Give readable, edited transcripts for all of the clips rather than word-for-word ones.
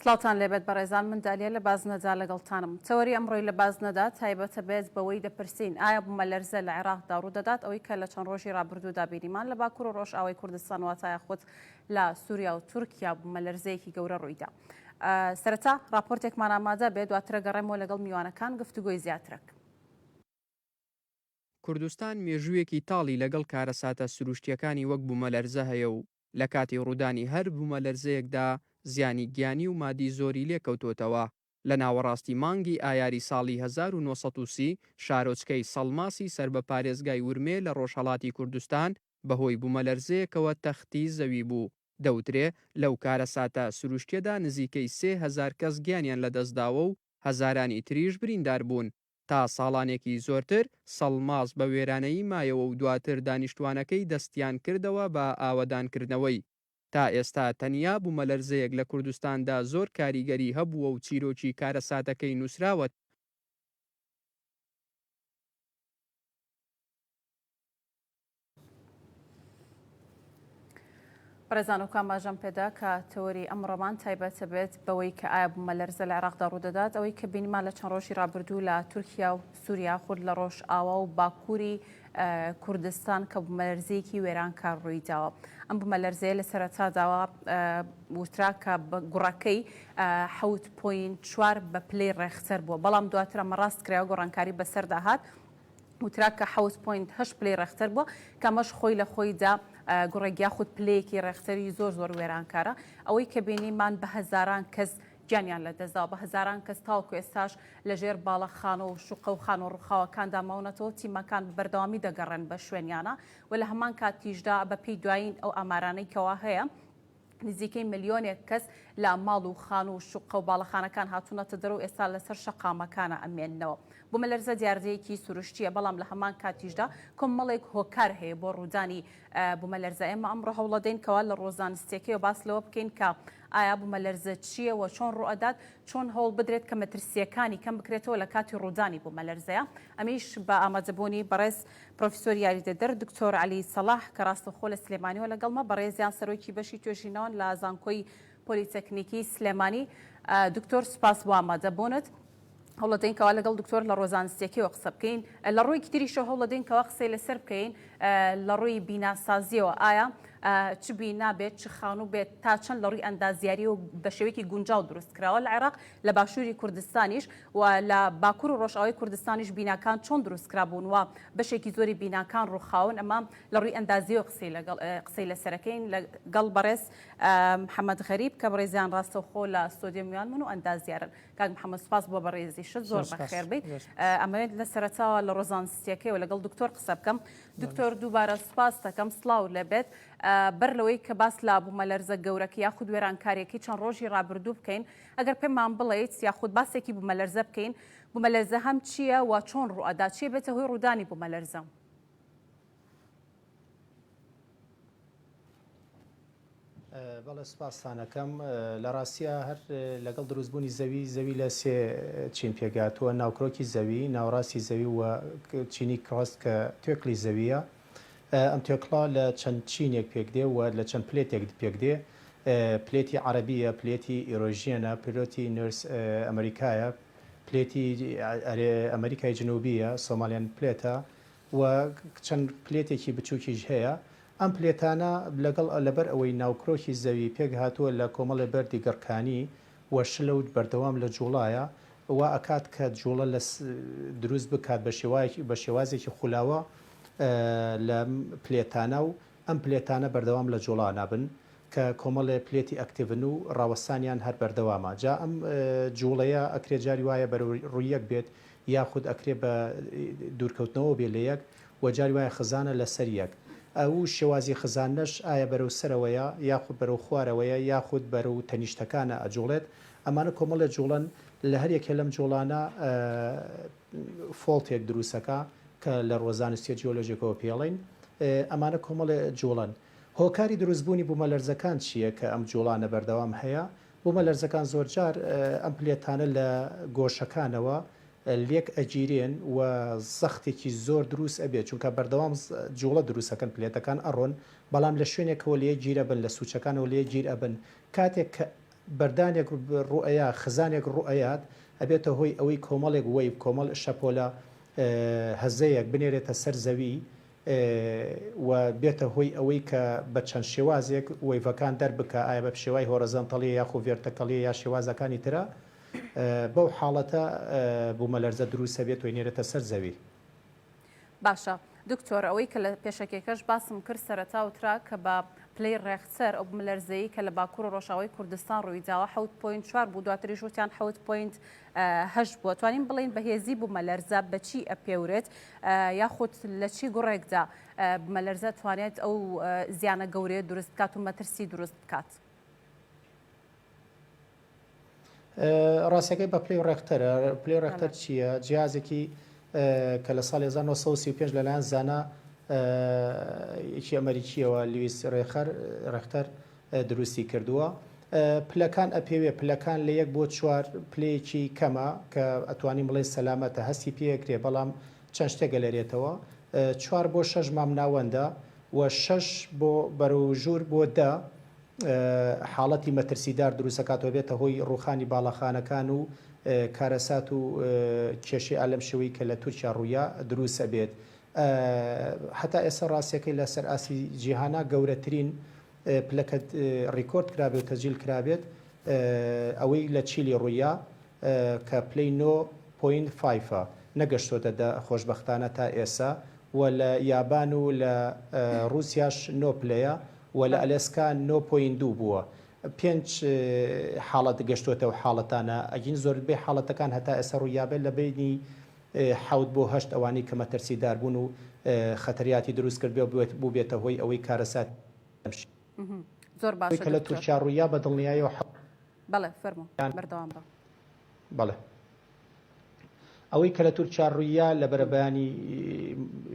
سڵاتان لێبێت بەڕێزان من دالیا لە بازنەدا لەگەڵتانم تەوەری ئەمڕۆی لە بازنەدا تایبەتە بێت بەوەی دەپرسین ئایا بوومە لەرزە لە عێراقدا ڕوو دەدات ئەوەی کە لە چەند ڕۆژی ڕابردوودا بینیمان لە باکوور و ڕۆژئاوای کوردستان واتایە خۆت لە سووریا و تورکیا بوومە لەرزەیەکی گەورە ڕوویدا. سەرەتا راپۆرتێکمان ئامادە بێت دواترە گەڕێمەوە لەگەڵ میوانەکان گفتوگۆی زیاترەک. کوردستان مێژوویەکی تاڵی لەگەڵ کارەساتە سروشتیەکانی وەک بوومەلەرزە هەیە و لە کاتی ڕوودانی هەر بوومەلەرزەیەکدا زیانی گیانی و مادی زۆری لێکەوتۆتەوە. لە ناوەڕاستی مانگی ئایاری ساڵی 1930 شارۆچکەی سەڵماسی سەر بە پارێزگای ورمێ لە ڕۆژهەڵاتی کوردستان بەهۆی بوومەلەرزەیەکەوە تەختی زەوی بوو. دەوترێ لەو کارەساتە سروشتیەدا نزیکەی 3000 کەس گیانیان لەدەستداوە و هەزارانی تریش بریندار بوون. تا ساڵانێکی زۆرتر سەڵماس بە وێرانەی مایەوە و دواتر دانیشتوانەکەی دەستیان کردەوە بە ئاوەدانکردنەوەی. تا ئێستا تەنیا بوومەلەرزەیەک لە کوردستاندا زۆر کاریگەری هەبووە و چیرۆکی کارەساتەکەی نووسراوە. بەڕێزان و کاماژەم پێدا کە تەوەری ئەمڕۆمان تایبەتە بێت بەوەی کە ئایا بوومە لەرزە لە عێراقدا ڕوو دەدات ئەوەی کە بینیمان لە چەند ڕۆژی ڕابردوو لە تورکیا و سووریا خورد لە ڕۆژ ئاوا و باکووری کوردستان کە بوومەلەرزەیەکی وێرانکار ڕوویداوە. ئەم بوومەلەرزەیە لە سەرەتاداوە وترا کە گوڕەکەی 7.4 بە پلەی ڕێختەر بووە، بەڵام دواتر ئەمە ڕاست کراوە گۆڕانکاری بەسەردا هات وترا کە 7.8 پلەی ڕێختەر بووە کە ئەمەش خۆی لە خۆیدا گوڕێک یاخود پلەیەکی ڕێختەری زۆر وێرانکارە. ئەوەی کە بینیمان بە هەزاران کەس گیانیان لەدەستداوە، بە هەزاران کەس تاوەکو ئێستاش لەژێر باڵەخانە و شوقە و خان و ڕووخاوەکاندا ماونەتەوە تیمەکان بەردەوامی دەگەڕێن بە شوێنیانە و لە هەمان کاتیشدا بەپێی دوایین ئەو ئامارانەی کەوا هەیە نزیکەی ملیۆنێک کەس لە ماڵ و خان و شوقە و باڵەخانەکان هاتوونەتە دەرەوە ئێستا لەسەر شەقامەکانە ئەمێننەوە. بوومەلەرزە دیاردەیەکی سروشتیە، بەڵام لە هەمان کاتیشدا کۆمەڵێک هۆکار هەیە بۆ ڕوودانی بوومەلەرزە. ئێمە ئەمڕۆ هەوڵەدەین لە ڕۆژانستیەکەیەوە باس لەوە بکەین کە ئایا بوومەلەرزە چییە و چۆن ڕوئەدات، چۆن هەوڵ بدرێت کە مەترسیەکانی کەم بکرێتەوە لە کاتی ڕوودانی بوومەلەرزەیە. ئەمیش بە ئامادەبوونی بەڕێز پرۆفیسۆر یاریدەدەر دکتۆر عەلی سەلاح کە ڕاستەوخۆ لە سلێمانیەوە لەگەڵمە، بەڕێزیان سەرۆکی بەشی توێژینەوە لە زانکۆی پۆلیتەکنیکی سلێمانی. دکتۆر سوپاس بۆ ئامادەبوونت. هەوڵەدەین کەوا لەگەڵ دکتۆر لە ڕۆژانستیەکەیەوە قسە بکەین، لە ڕووی تریشە هەوڵەدەین کەوا قسەی لەسەر بکەین لە ڕووی بیناسازیەوە ئایا چ بینا بێت چ خانوو بێت تا چەند لە ڕووی ئەندازیاری و بە شێوەیەکی گونجاو دروست کراوە لە عێراق لە باشووری کوردستانیش و لە باکوور و ڕۆژئاوای کوردستانیش بیناکان چۆن دروست کرابوون و بەشێکی زۆری بیناکان ڕووخاون. ئەمە لە ڕووی ئەندازیەوە قسەی لەسەرەکەین لەگەڵ بەڕێز محەممەد غەریب کە بەڕێزیان ڕاستەوخۆ لە ستۆدیۆ میوان من و ئەندازیارن. کاک محەممەد سوپاس بۆ بەڕێزیشت زۆر بەخێر بیت. ئەمەوێت لە سەرەتاوە لە ڕۆژانستیەکەیەوە لەگەڵ دکتۆر قسە بکەم. دکتۆر دووبارە سوپاس دەکەم، سڵاو لەبێت. بەر لەوەی کە باس لە بوومەلەرزە گەورەکە یاخود وێرانکاریەکەی چەند ڕۆژی ڕابردوو بکەین، ئەگەر پێمان بڵێیت یاخود باسێکی بوومەلەرزە بکەین، بوومەلەرزە هەم چییە و چۆن ڕوئەدات، چیە بێتە هۆی ڕوودانی بوومەلەرزە؟ بەڵێ سوپاسانەکەم. لە ڕاستیە هەر لەگەڵ دروستبوونی زەوی لە سێ چین پێگاتووە: ناوکرۆکی زەوی، ناوڕاستی زەوی و چینی کڕۆست کە توێکلی زەویە. ئەم تێکڵا لە چەند چینێک پێکدێ و لە چەند پلێتێک پێکدێ. پلێتی عەرەبیە، پلێتی ئیرۆژیەنە، پلۆتی نرس ئەمریکایە، پلێتی ئەمریکای جنوبیە، سۆمالیان پلێتە و چەند پلێتێکی بچووکیش هەیە. ئەم پلێتانە لەگەڵ لەبەر ئەوەی ناوکرۆکی زەوی پێک هاتووە لە کۆمەڵی بەردی گەڕکانی و شلەوت بەردەوام لە جوڵایە و ئەکات کە جوڵە لە دروست بکات بە شێوازێکی خولاوە لە پلێتانە و ئەم پلێتانە بەردەوام لە جوڵا نابن کە کۆمەڵێ پلێتی ئەکتیڤن و ڕاوەستانیان هەر بەردەوامە. جا ئەم جوڵەیە ئەکرێ جاری وایە بە ڕوویەک بێت یاخود ئەکرێ بە دوورکەوتنەوە بێ لە یەک و جاری وایە خزانە لەسەر یەک. ئەو شێوازی خزانەش ئایا بەرەو سەرەوەیە یاخود بەرەو خوارەوەیە یاخود بەرەو تەنیشتەکانە ئەجوڵێت. ئەمانە کۆمەڵە جوڵن لە هەریەکێ لەم جوڵانە فۆڵتێک دروستەکە کە لە ڕۆژانستی جیۆلۆژیکەوە پێڵین. ئەمانە کۆمەڵە جوڵن. هۆکاری دروستبوونی بوومەلەرزەکان چییە کە ئەم جوڵانە بەردەوام هەیە؟ بوومەلەرزەکان زۆرجار ئەم پلێتانە لە گۆشەکانەوە لێک ئەگیرێن و زەختێکی زۆر دروست ئەبێت، چونکە بەردەوام جوڵە دروستەکەن پلێتەکان ئەڕۆن، بەڵام لە شوێنێکەوە لێ گیرە بن، لە سوچەکانەوە لێ گیر ئەبن. کاتێک کە بەردانێک ڕوئەیە خزانێک ڕوئەیات ئەبێتە هۆی ئەوەی کۆمەڵێک وەی کۆمەڵ شەپۆلە هەزەیەک بنێرێتە سەر زەوی و بێتە هۆی ئەوەی کە بە چەند شێوازێک وەیڤەکان دەربکە ئایا بە شێوای هۆرەزەنتەڵی یاخو ڤێرتەکەڵی یا شێوازەکانی ترە بەو حاڵەتە بوومەلەرزە دروستە بێت وێنێرێتە سەر زەوی. باشە دکتۆر ئەوەی کە لە پێشەکێکەش باسم کرد سەرەتا وترا کە بە پلەی ڕێخسەر ئەو بوومەلەرزەیە کە لە باکوور و ڕۆژاوای کوردستان ڕوویداوە 7.4 بوو دواتریش وتیان 7.8 بووە. توانین بڵین بەهێزی بوومەلەرزە بەچی ئەپێورێت یاخود لە چی گوڕێکدا بوومەلەرزە توانێت ئەو زیانە گەورەیە دروست بکات و مەترسی دروست بکات؟ ڕاستیەکەی بە پلەی ڕێکتەرە. پلەی ڕێکتەر چییە؟ جیازێکی کە لە ساڵی 1935 لەلایەن زانە یەکی ئەمریکیەوە لیویس ڕێختەر دروستی کردووە. پلەکان ئەپێوێ پلەکان لە 1 بۆ 4 پلەیەکی کەمە کە ئەتوانین بڵێ سەلامەتە هەستی پێکرێ بەڵام چەند شتێک گەلێرێتەوە 4 بۆ 6 مام ناوەندە و 6 بۆ بەرەوژوور بۆ 10 حاڵەتی مەترسیدار دروستەکاتەوە بێتە هۆی ڕوخانی باڵەخانەکان و کارەسات و کێشەی ئالەم شەوەی کە لە تورکیا ڕوویا دروستە بێت. هەتا ئێستا ڕاستیەکەی لە سەر ئاسی جیهانا گەورەترین پلەکە ڕیکۆرد کرابێت و تەجیل کرابێت ئەوەی لە چیلی ڕوویا کە پلەی 9.5 نەگەشتۆتە خۆشببختانە تا ئێستا و لە یابان و لە رووسیاش 9 پلەیە و لە ئەلێسکا 9.2 بووە. 5 حاڵەت گەشتوتە و حاڵەتانە ئەگین زۆربەی حاڵەتەکان هەتا ئێستا ڕوویابێت لە بینی 7 بۆ 8 ئەوانی کە مەترسیدار بوون و خەتەریاتی دروست کرد بوو بێتە هۆی ئەوەی کارەسات زۆر باش کە لە تورکیا ڕوویا بە دڵنیاییەوە بەڵێ فەرموو بەردەوام بە بەڵێ ئەوەی کە لە تورکیا ڕوویا لە بەرەبەیانی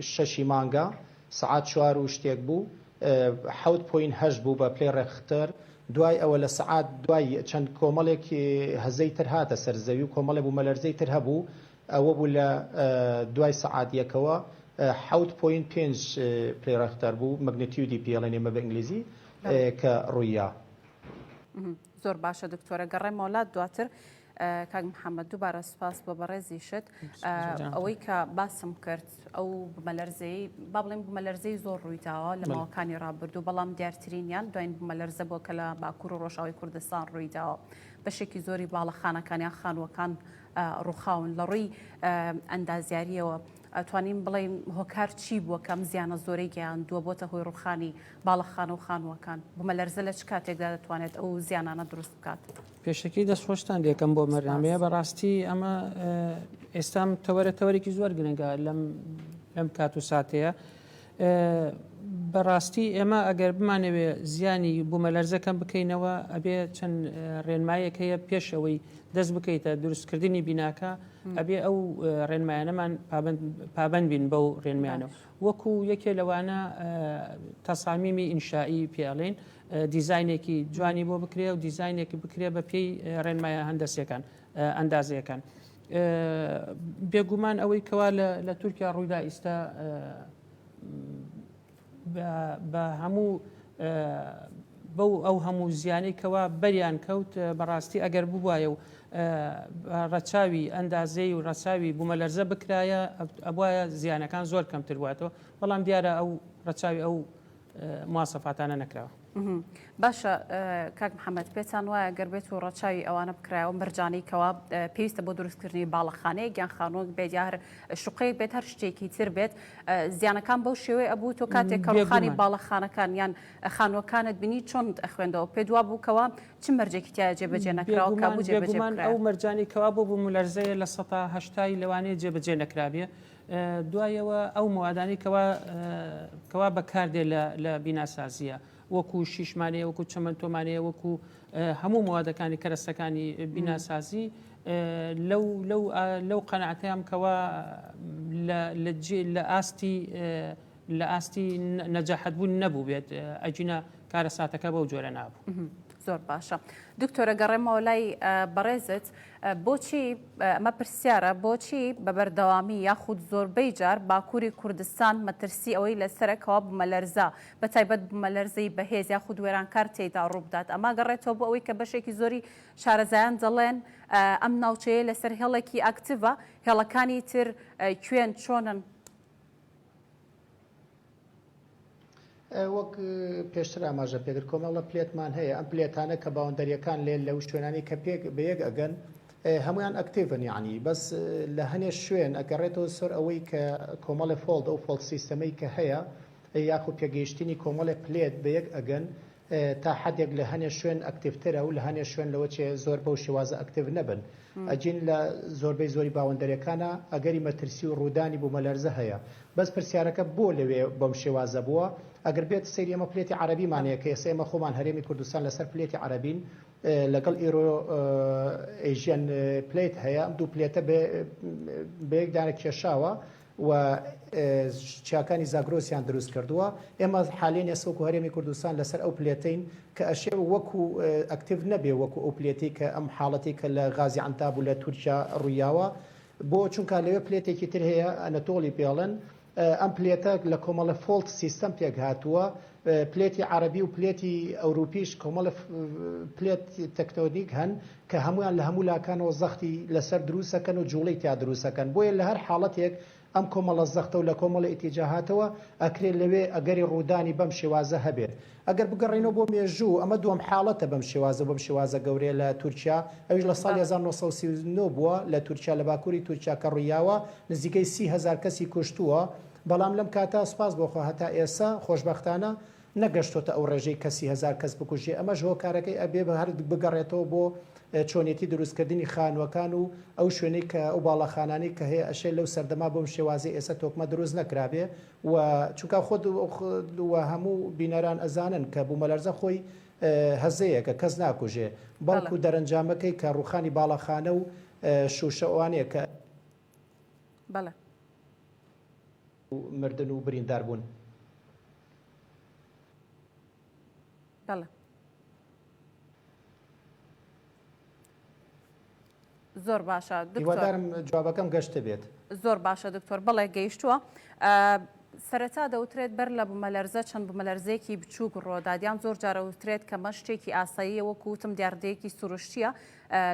6 مانگە سعات 4 و شتێک بوو 7.8 بوو بە پلەی ڕێختەر دوای ئەوە لە سعات دوای چەند کۆمەڵێک هەزەی تر هاتە سەر زەوی و کۆمەڵێ بوومەلەرزەی تر هەبوو ئەوە بوو لە دوای سعات یەکەوە 7.5 پلەی ڕێختەر بوو مەگنیتیودی پێڵێنێمە بە ئینگلیزی کە ڕوویا. زۆر باشە دکتۆرە گەڕێمەوە لات دواتر کاک محەممەد دووبارە سپاس بۆ بەڕێزی شت ئەوەی کە باسم کرد ئەو بمەلەرزەی با بڵێن بمەلەرزەی زۆر ڕوویداوە لە ماوەکانی ڕابردوو بەڵام دیارترینیان دوایین بمەلەرزە بۆ کە لە باکوور و ڕۆژاوی کوردستان ڕوویداوە بەشێکی زۆری باڵەخانەکانیان خانووەکان ڕووخاون لە ڕووی ئەندازیاریەوە ئەتوانین بڵێن هۆکار چی بووە کەم زیانە زۆرەی گەیاندووە بۆتە هۆی ڕووخانی باڵەخانە و خانووەکان بمەلەرزە لە چ کاتێکدا دەتوانێت ئەو زیانانە دروست بکات؟ پێشەکەی دەستخۆشتان دێکەم بۆ مەرنامەیە بەڕاستی ئەمە ئێستام تەوەرەتەوەرێکی زۆر گرنگە لەم کات و ساتەیە بەڕاستی ئێمە ئەگەر بمانەوێ زیانی بوومەلەرزەکەم بکەینەوە ئەبێ چەند ڕێنمایەک هەیە پێشەوەی دەست بکەیتە دروستکردنی بیناکە ئەبێ ئەو ڕێنمایانەمان پابند بین بەو ڕێنمایانەوە وەکو یەکێ لەوانە تەسامیمی ئینشایی پێڵێن دیزاینێکی جوانی بۆ بکرێ و دیزاینێکی بکرێ بە پێی ڕێنمایە هەندەسیەکان ئەندازیەکان بێگومان ئەوەی کەوا لە تورکیا ڕوویدا ئیستا بە هەموو بەو ئەو هەموو زیانەی کەوا بەریان کەوت بەڕاستی ئەگەر ببوایە و ڕەچاوی ئەندازەی و ڕەچاوی بوومەلەرزە بکرایە ئەبوایە زیانەکان زۆر کەمتر بواتەوە بەڵام دیارە ئەو ڕەچاوی ئەو مواسەفاتانە نەکراوە. باشە کاک محەممەد پێتان وایە گەر بێت و ڕەچاوی ئەوانە بکرایەوە مەرجانەی کەوا پێویستە بۆ دروستکردنی باڵەخانەیە گیان خانۆک بێت یا هەر شوقەیەک بێت هەر شتێکی تر بێت زیانەکان بەو شێوەیە ئەبوو تۆ کاتێک کە ڕووخانی باڵەخانەکان یان خانوەکانت بینی چۆن ئەخوێندەوە پێ دوا بووکەوە چ مەرجێکی تایە جێبەجێ نەکراوە کابوو جێبەجێ ئەو مەرجانی کەوا بۆ بوومەلەرزەیە لە 1970 لەوانەیە جێبەجێ نەکرابێ دوایەوە ئەو موادانی کەوا بەکاردێ لە بیناسازیە وەکو شیشمانەیە وەکو چەمەند تۆمانەیە وەکو هەموو موادەکانی کەرەستەکانی بیناسازی لەو قەنەعەتەیەم کەوا لە ئاستی نەجاحەتبوون نەبوو بێت ئەجینە کارەساتەکە بەو جۆرە نابوو. زۆر باشە دکتۆرە گەڕێمەوە لای بەڕێزت بۆچی ئەمە پرسیارە بۆچی بە بەردەوامی یاخود زۆربەی جار باکووری کوردستان مەترسی ئەوەی لەسەرەکەوە بمەلەرزە بە تایبەت بمەلەرزەی بەهێز یاخود وێرانکار تێیدا ڕووبدات ئەما گەڕێتەوە بۆ ئەوەی کە بەشێکی زۆری شارەزایان دەڵێن ئەم ناوچەیە لەسەر هێڵێکی ئاکتیڤە هێڵەکانی تر کوێن چۆنن وەک پێشتر ئاماژە پێگر کۆمەڵە پلێتمان هەیە ئەم پلێتانە کە باوەندەریەکان لێن لەو شوێنانی کە بەیەک ئەگەن هەمویان ئەکتیڤن یعنی بەس لە هەنێ شوێن ئەگەڕێتەوە سەر ئەوەی کە کۆمەڵی فۆڵد ئەو فۆڵد سیستەمەی کە هەیە یاخود پێگەیشتنی کۆمەڵی پلێت بەیەک ئەگەن تا حدێک لە هەنێ شوێن ئەکتیڤترە و لە هەنێ شوێن لەوە چێ زۆر بەو شێوازە ئەکتیڤ نەبن ئەجین لە زۆربەی زۆری باوەندەریەکانە ئەگەری مەترسی و ڕوودانی بوومەلەرزە هەیە بەس پرسیارەکە بۆ لەوێ بەم شێوازە بووە ئەگەر بێت سەیری ئەمە پلێتی عەرەبیمانەیە کە ئێستا ئێمە خۆمان هەرێمی کوردستان لەسەر پلێتی عەرەبین لەگەڵ ئیرۆ ئێژیان پلێت هەیە ئەم دوو پلێتە بەیەکدانە کێشاوە و چیاکانی زاگرۆسیان دروست کردووە ئێمە حالێن ئێستا وەکو هەرێمی کوردستان لەسەر ئەو پلێتین کە ئەشێ وەکو ئەکتیڤ نەبێ وەکو ئەو پلێتی کە ئەم حاڵەتی کە لە غازی عەنتاب و لە تورکیا ڕوویاوە بۆ چونکە لەوێ پلێتێکی تر هەیە ئەنەتۆڵی پێڵن ئەم پلێتە لە کۆمەڵە فۆڵت سیستەم پێک هاتووە پلێتی عەرەبی و پلێتی ئەوروپیش کۆمەڵە پلێت تەکتۆنیک هەن کە هەمویان لە هەموو لاکانەوە زەختی لەسەر دروستەکەن و جوڵەی تیا دروستەکەن بۆیە لە هەر حاڵەتێک ئەم کۆمەڵە زەختە و لە کۆمەڵە ئیتیجاهاتەوە ئەکرێت لەوێ ئەگەری ڕوودانی بەم شێوازە هەبێت ئەگەر بگەڕێنەوە بۆ مێژوو ئەمە دووەم حاڵەتە بەم شێوازە گەورەیە لە تورکیا ئەویش لە ساڵی 1939 بووە لە تورکیا لە باکووری تورکیا کە ڕوویاوە نزیکەی 30,000 کەسی کوشتووە بەڵام لەم کاتا سپاس بۆخۆ هەتا ئێستا خۆشبەختانە نەگەشتۆتە ئەو ڕێژەی کەسی 1000 کەس بکوژێ ئەمەش هۆکارەکەی ئەبێ بە هەر بگەڕێتەوە بۆ چۆنیەتی دروستکردنی خانوەکان و ئەو شوێنەی کە ئەو باڵەخانانی کە هەیە ئەشێ لەو سەردەما بۆم شێوازی ئێستا تۆکمە دروست نەکرابێ و چونکە خۆ هەموو بینەران ئەزانن کە بوومەلەرزە خۆی هەزەیەکە کەس ناکوژێ بەڵکو دەرەنجامەکەی کە ڕوخانی باڵەخانە و شوشەوانەیە کە مردن و بریندار بوون. بەڵێ زۆر باشە هیوادارم جوابەکەم گەشتە بێت زۆر باشە دکتۆر بەڵێ گەیشتووە سەرەتا دەوترێت بەر لە بوومەلەرزە چەند بوومەلەرزەیەکی بچووک ڕۆدادیان زۆر جارە وترێت کە مە شتێکی ئاساییە وەکو وتم دیاردەیەکی سروشتیە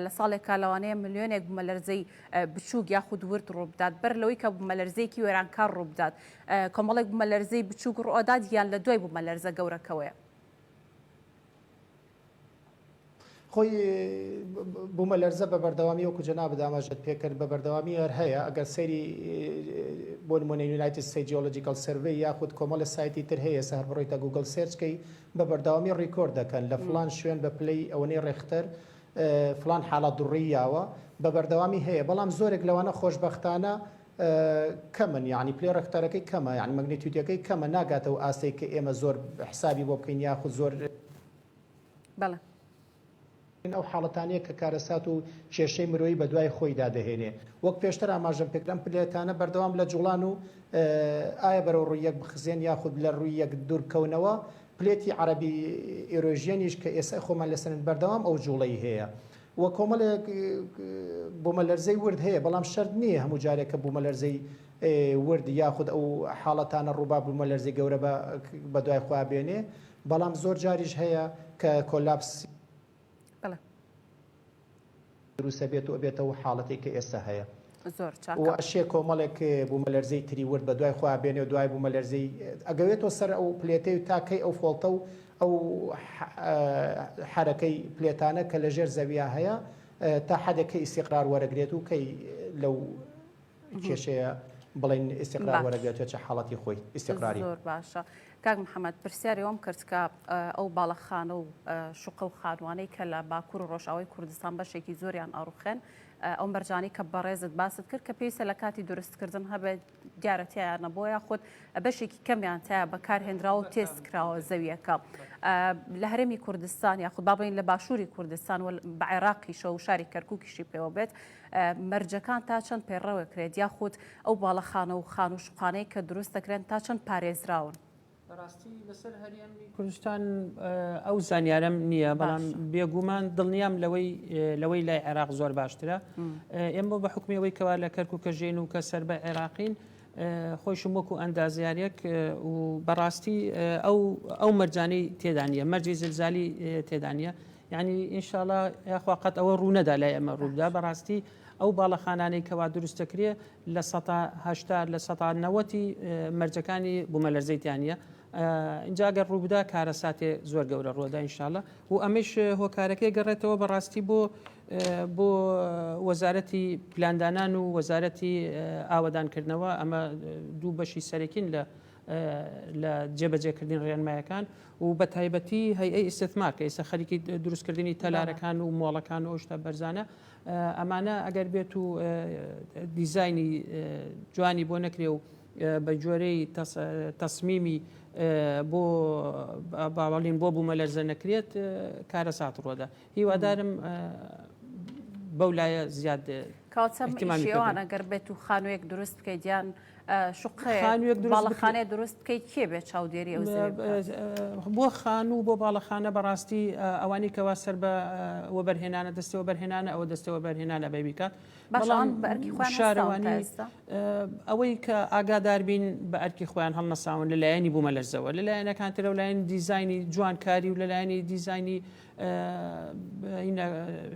لە ساڵێک کالاوانەیە ملیۆنێک بوومەلەرزەی بچووک یاخود ورد ڕووبدات بەر لەوەی کە بوومەلەرزەیەکی وێرانکار ڕووبدات کۆمەڵێک بوومەلەرزەی بچووک ڕۆداد یان لە دوای بوومەلەرزە گەورەکەوەیە خۆی بوومەلەرزە بە بەردەوامی وەکو جەناب دامەژت پێکرد بە بەردەوامی هەر هەیە ئەگەر سەیری بۆ نمونە یونایتد ستیتس جیۆلۆجیکال سەرڤێی یاخود کۆمەڵە سایتی تر هەیە سەر بڕۆیتە گوگل سێرچکەی بە بەردەوامی ڕیکۆرد دەکەن لە فلان شوێن بە پلەی ئەوەنەی ڕێختەر فلان حاڵات دوڕیاوە بە بەردەوامی هەیە بەڵام زۆرێک لەوانە خۆشبەختانە کەمن یعنی پلێ ڕێختەرەکەی کەمە یعنی مەگنیتیودەکەی کەمە ناگاتەوە ئاستەی کە ئێمە زۆر حسابی بۆ بکەین یاخود زۆر بەڵێ ئەو حاڵەتانەیە کە کارەسات و کێشەی مرۆیی بە دوای خۆی دادەهێنێ وەک پێشتر ئاماژەم پێکرم پلێتانە بەردەوام لە جوڵان و ئایا بەرەو ڕوویەک بخزێن یاخود لە ڕوویەک دوورکەونەوە پلێتی عەرەبی ئێرۆژیەنیش کە ئێستا خۆمان لەسەرن بەردەوام ئەو جوڵەی هەیە وە کۆمەڵێک بوومەلەرزەی ورد هەیە بەڵام شەرت نییە هەموو جارێکە بوومەلەرزەی ورد یاخود ئەو حاڵەتانە ڕووبا بوومەلەرزەی گەورە بە دوای خوا بێنێ بەڵام زۆر جاریش هەیە کە کۆلاپس دروستە بێت و بێتەوە حاڵەتی کە ئێستا هەیە زۆر ئەشێ کۆمەڵێک بوومەلەرزەی تری ورد بە دوای خوا بێنێ و دوای بوومەلەرزەی ئەگەوێتەوە سەر ئەو پلێتەی و تاکەی ئەو فۆڵتە و ئەو حرەکەی پلێتانە کە لەژێر زەویە هەیە تا حدێکی ئیستیقرار وەرەگرێت و کەی لەو کێشەیە بڵین ئیستیقرار وەرەگرێتێت چه حاڵەتی خۆی ئیستیقراری زۆر باشە کاک محەممەد پرسیاری ئەوم کرد کە ئەو باڵەخانە و شوقە و خانوانەی کە لە باکوور و ڕۆژاوی کوردستان بەشێکی زۆریان ئەڕوخێن ئەو مەرجانی کە بەڕێزت باست کرد کە پێویستە لە کاتی دروستکردن هەبێت دیارەتیایانە بۆ یاخود بەشێکی کەمیان تایە بەکارهێنراوە و تێستکراوە زەویەکە لە هەرێمی کوردستان یاخود بابین لە باشووری کوردستان و بە عێراقیشە و شاری کەرکووکیشی پێوە بێت مەرجەکان تا چەند پێڕەوەکرێت یاخود ئەو باڵەخانە و خان و شوقانەی کە دروست دەکرێن تا چەند پارێزراون بەڕاستی لەسەر هەریەمی کوردستان ئەو زانیارم نییە بەڵام بێگومان دڵنیام لەوەی لای عێراق زۆر باشترە ئێمە بە حکومیەوەی کەوا لە کەرک و کەژێن و کە سەر بە عێراقین خۆشم وەکو ئەندازیارێک و بەڕاستی ئەو مەرجانەی تێدانە مەرجی زلزالی تێدانە یعنی ئینشاءڵڵا یاخوا قەت ئەوە ڕوونەدا لای ئەمە ڕوودا بەڕاستی ئەو باڵەخانانەی کەوا دروستەکرێ لە 1970 لە 1990 مەرجەکانی بوومەلەرزەیتیانە اینجا گەر ڕووبدا کارە ساتێ زۆر گەورە ڕۆدا ئینشاءڵڵا و ئەمەش هۆکارەکەی گەڕێتەوە بەڕاستی بۆ وەزارەتی پلاندانان و وەزارەتی ئاوەدانکردنەوە ئەمە دوو بەشی سەرەکین لە جێبەجێکردنی ڕێنمایەکان و بە تایبەتی هەیئەی ئیستثمار کە ئێستا خەریکی دروستکردنی تەلارەکان و مۆڵەکان و شتە بەرزانە ئەمانە ئەگەر بێت و دیزایانی جوانی بۆ نەکرێ و بە جۆرەی تەسمیمی بۆ باوەڵین بۆ بوومەلەرزە نەکرێت کارە سات ڕۆدا هیوادارم بەو لایە زیاد کاوچەمەوان ئەگەر بێت و خانوویەک دروست بکەیت یان باڵەخانەیە دروست بکەیت کێ بێت چاودێری ئەو بۆ خان و بۆ باڵەخانە بەڕاستی ئەوانی کەوا سەر بە وەبەرهێنانە دەستەوە بەرهێنانە ئەوە دەستەوە بەرهێنانە بەبیکات بەڵام شارەوانی ئەوەی کە ئاگادار بین بە ئەرکی خۆیان هەڵنەساون لەلایەنی بوومەلەرزەوە لەلایەنەکان ترە لایەن دیزایانی جوانکاری و لەلایەنی دیزایانی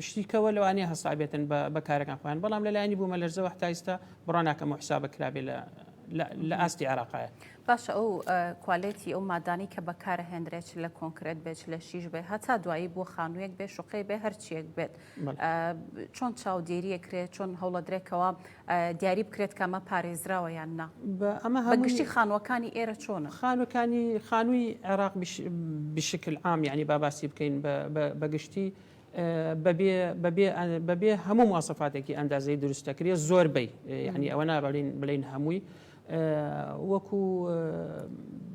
شتیکەوە لەوانەیە هەسابێتن بە کارەکان خۆیان بەڵام لەلایەنی بوومەلەرزەوە حتا ئێستا بڕۆناکەم و حسابە کرابێ لە ئاستی عێراقایە باشە ئەو کوالێتی ئەو مادانی کە بەکارە هێنرێت لە کۆنکرێت بێت لە شیش بێ هەتا دوایی بۆ خانوویەک بێ شوقی بێ هەرچیەک بێت چۆن چاودێریەکرێت چۆن هەوڵە درێکەوە دیاری بکرێت کەمە پارێزراوە یان نا بەگشتی خانووەکانی ئێرە چۆنە خانووی عێراق بشکل عام یعنی باباسی بکەین بەگشتی بەبێ هەموو مواسەفاتێکی ئەندازەی دروستەکرێت زۆربەی یعنی ئەوە نابڵین بڵین هەمووی وەکو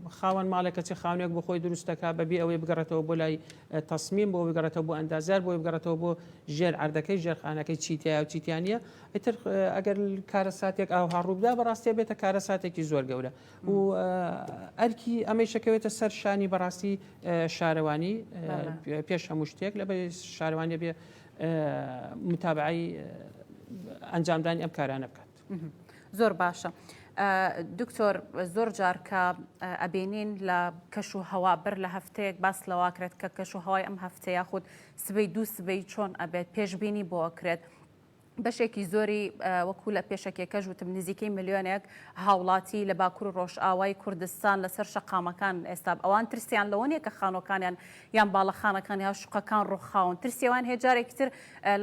خاوەن ماڵێکە چه خاونێک بۆ خۆی دروستەکە بەبێ ئەوەی بگەڕێتەوە بۆ لای تەسمیم بۆ بگەڕێتەوە بۆ ئەندازار بۆ بگەڕێتەوە بۆ ژێر عەردەکەی ژێرخانەکەی چیتیا و چیتیانە ئیتر ئەگەر کارە ساتێک ئاوها ڕووبدا بەڕاستی بێتە کارە ساتێکی زۆر گەورە و ئەرکی ئەمەی شەکەوێتە سەر شانی بەڕاستی شارەوانی پێش هەموو شتێک لە بە شارەوانی بێ متابعی ئەنجامدانی ئەم کارانە بکات زۆر باشە. دکتۆر زۆر جار کە ئەبینین لە کەش و هەوا بەر لە هەفتەیەک باس لەواکرێت کە کەش و هەوای ئەم هەفتەیە خودت سبەی دوو سبەی چۆن ئەبێت پێشبینی بۆ ئەکرێت بەشێکی زۆری وەکو لە پێشەکێکەش وتم نزیکەی ملیۆنێک هاوڵاتی لە باکوور و ڕۆژئاوای کوردستان لەسەر شەقامەکان ئێستا ئەوان ترسیان لەوەنیە کە خانۆکانیان یان باڵەخانەکان یا شوقەکان ڕووخاون ترسیەوان هێجارێکی تر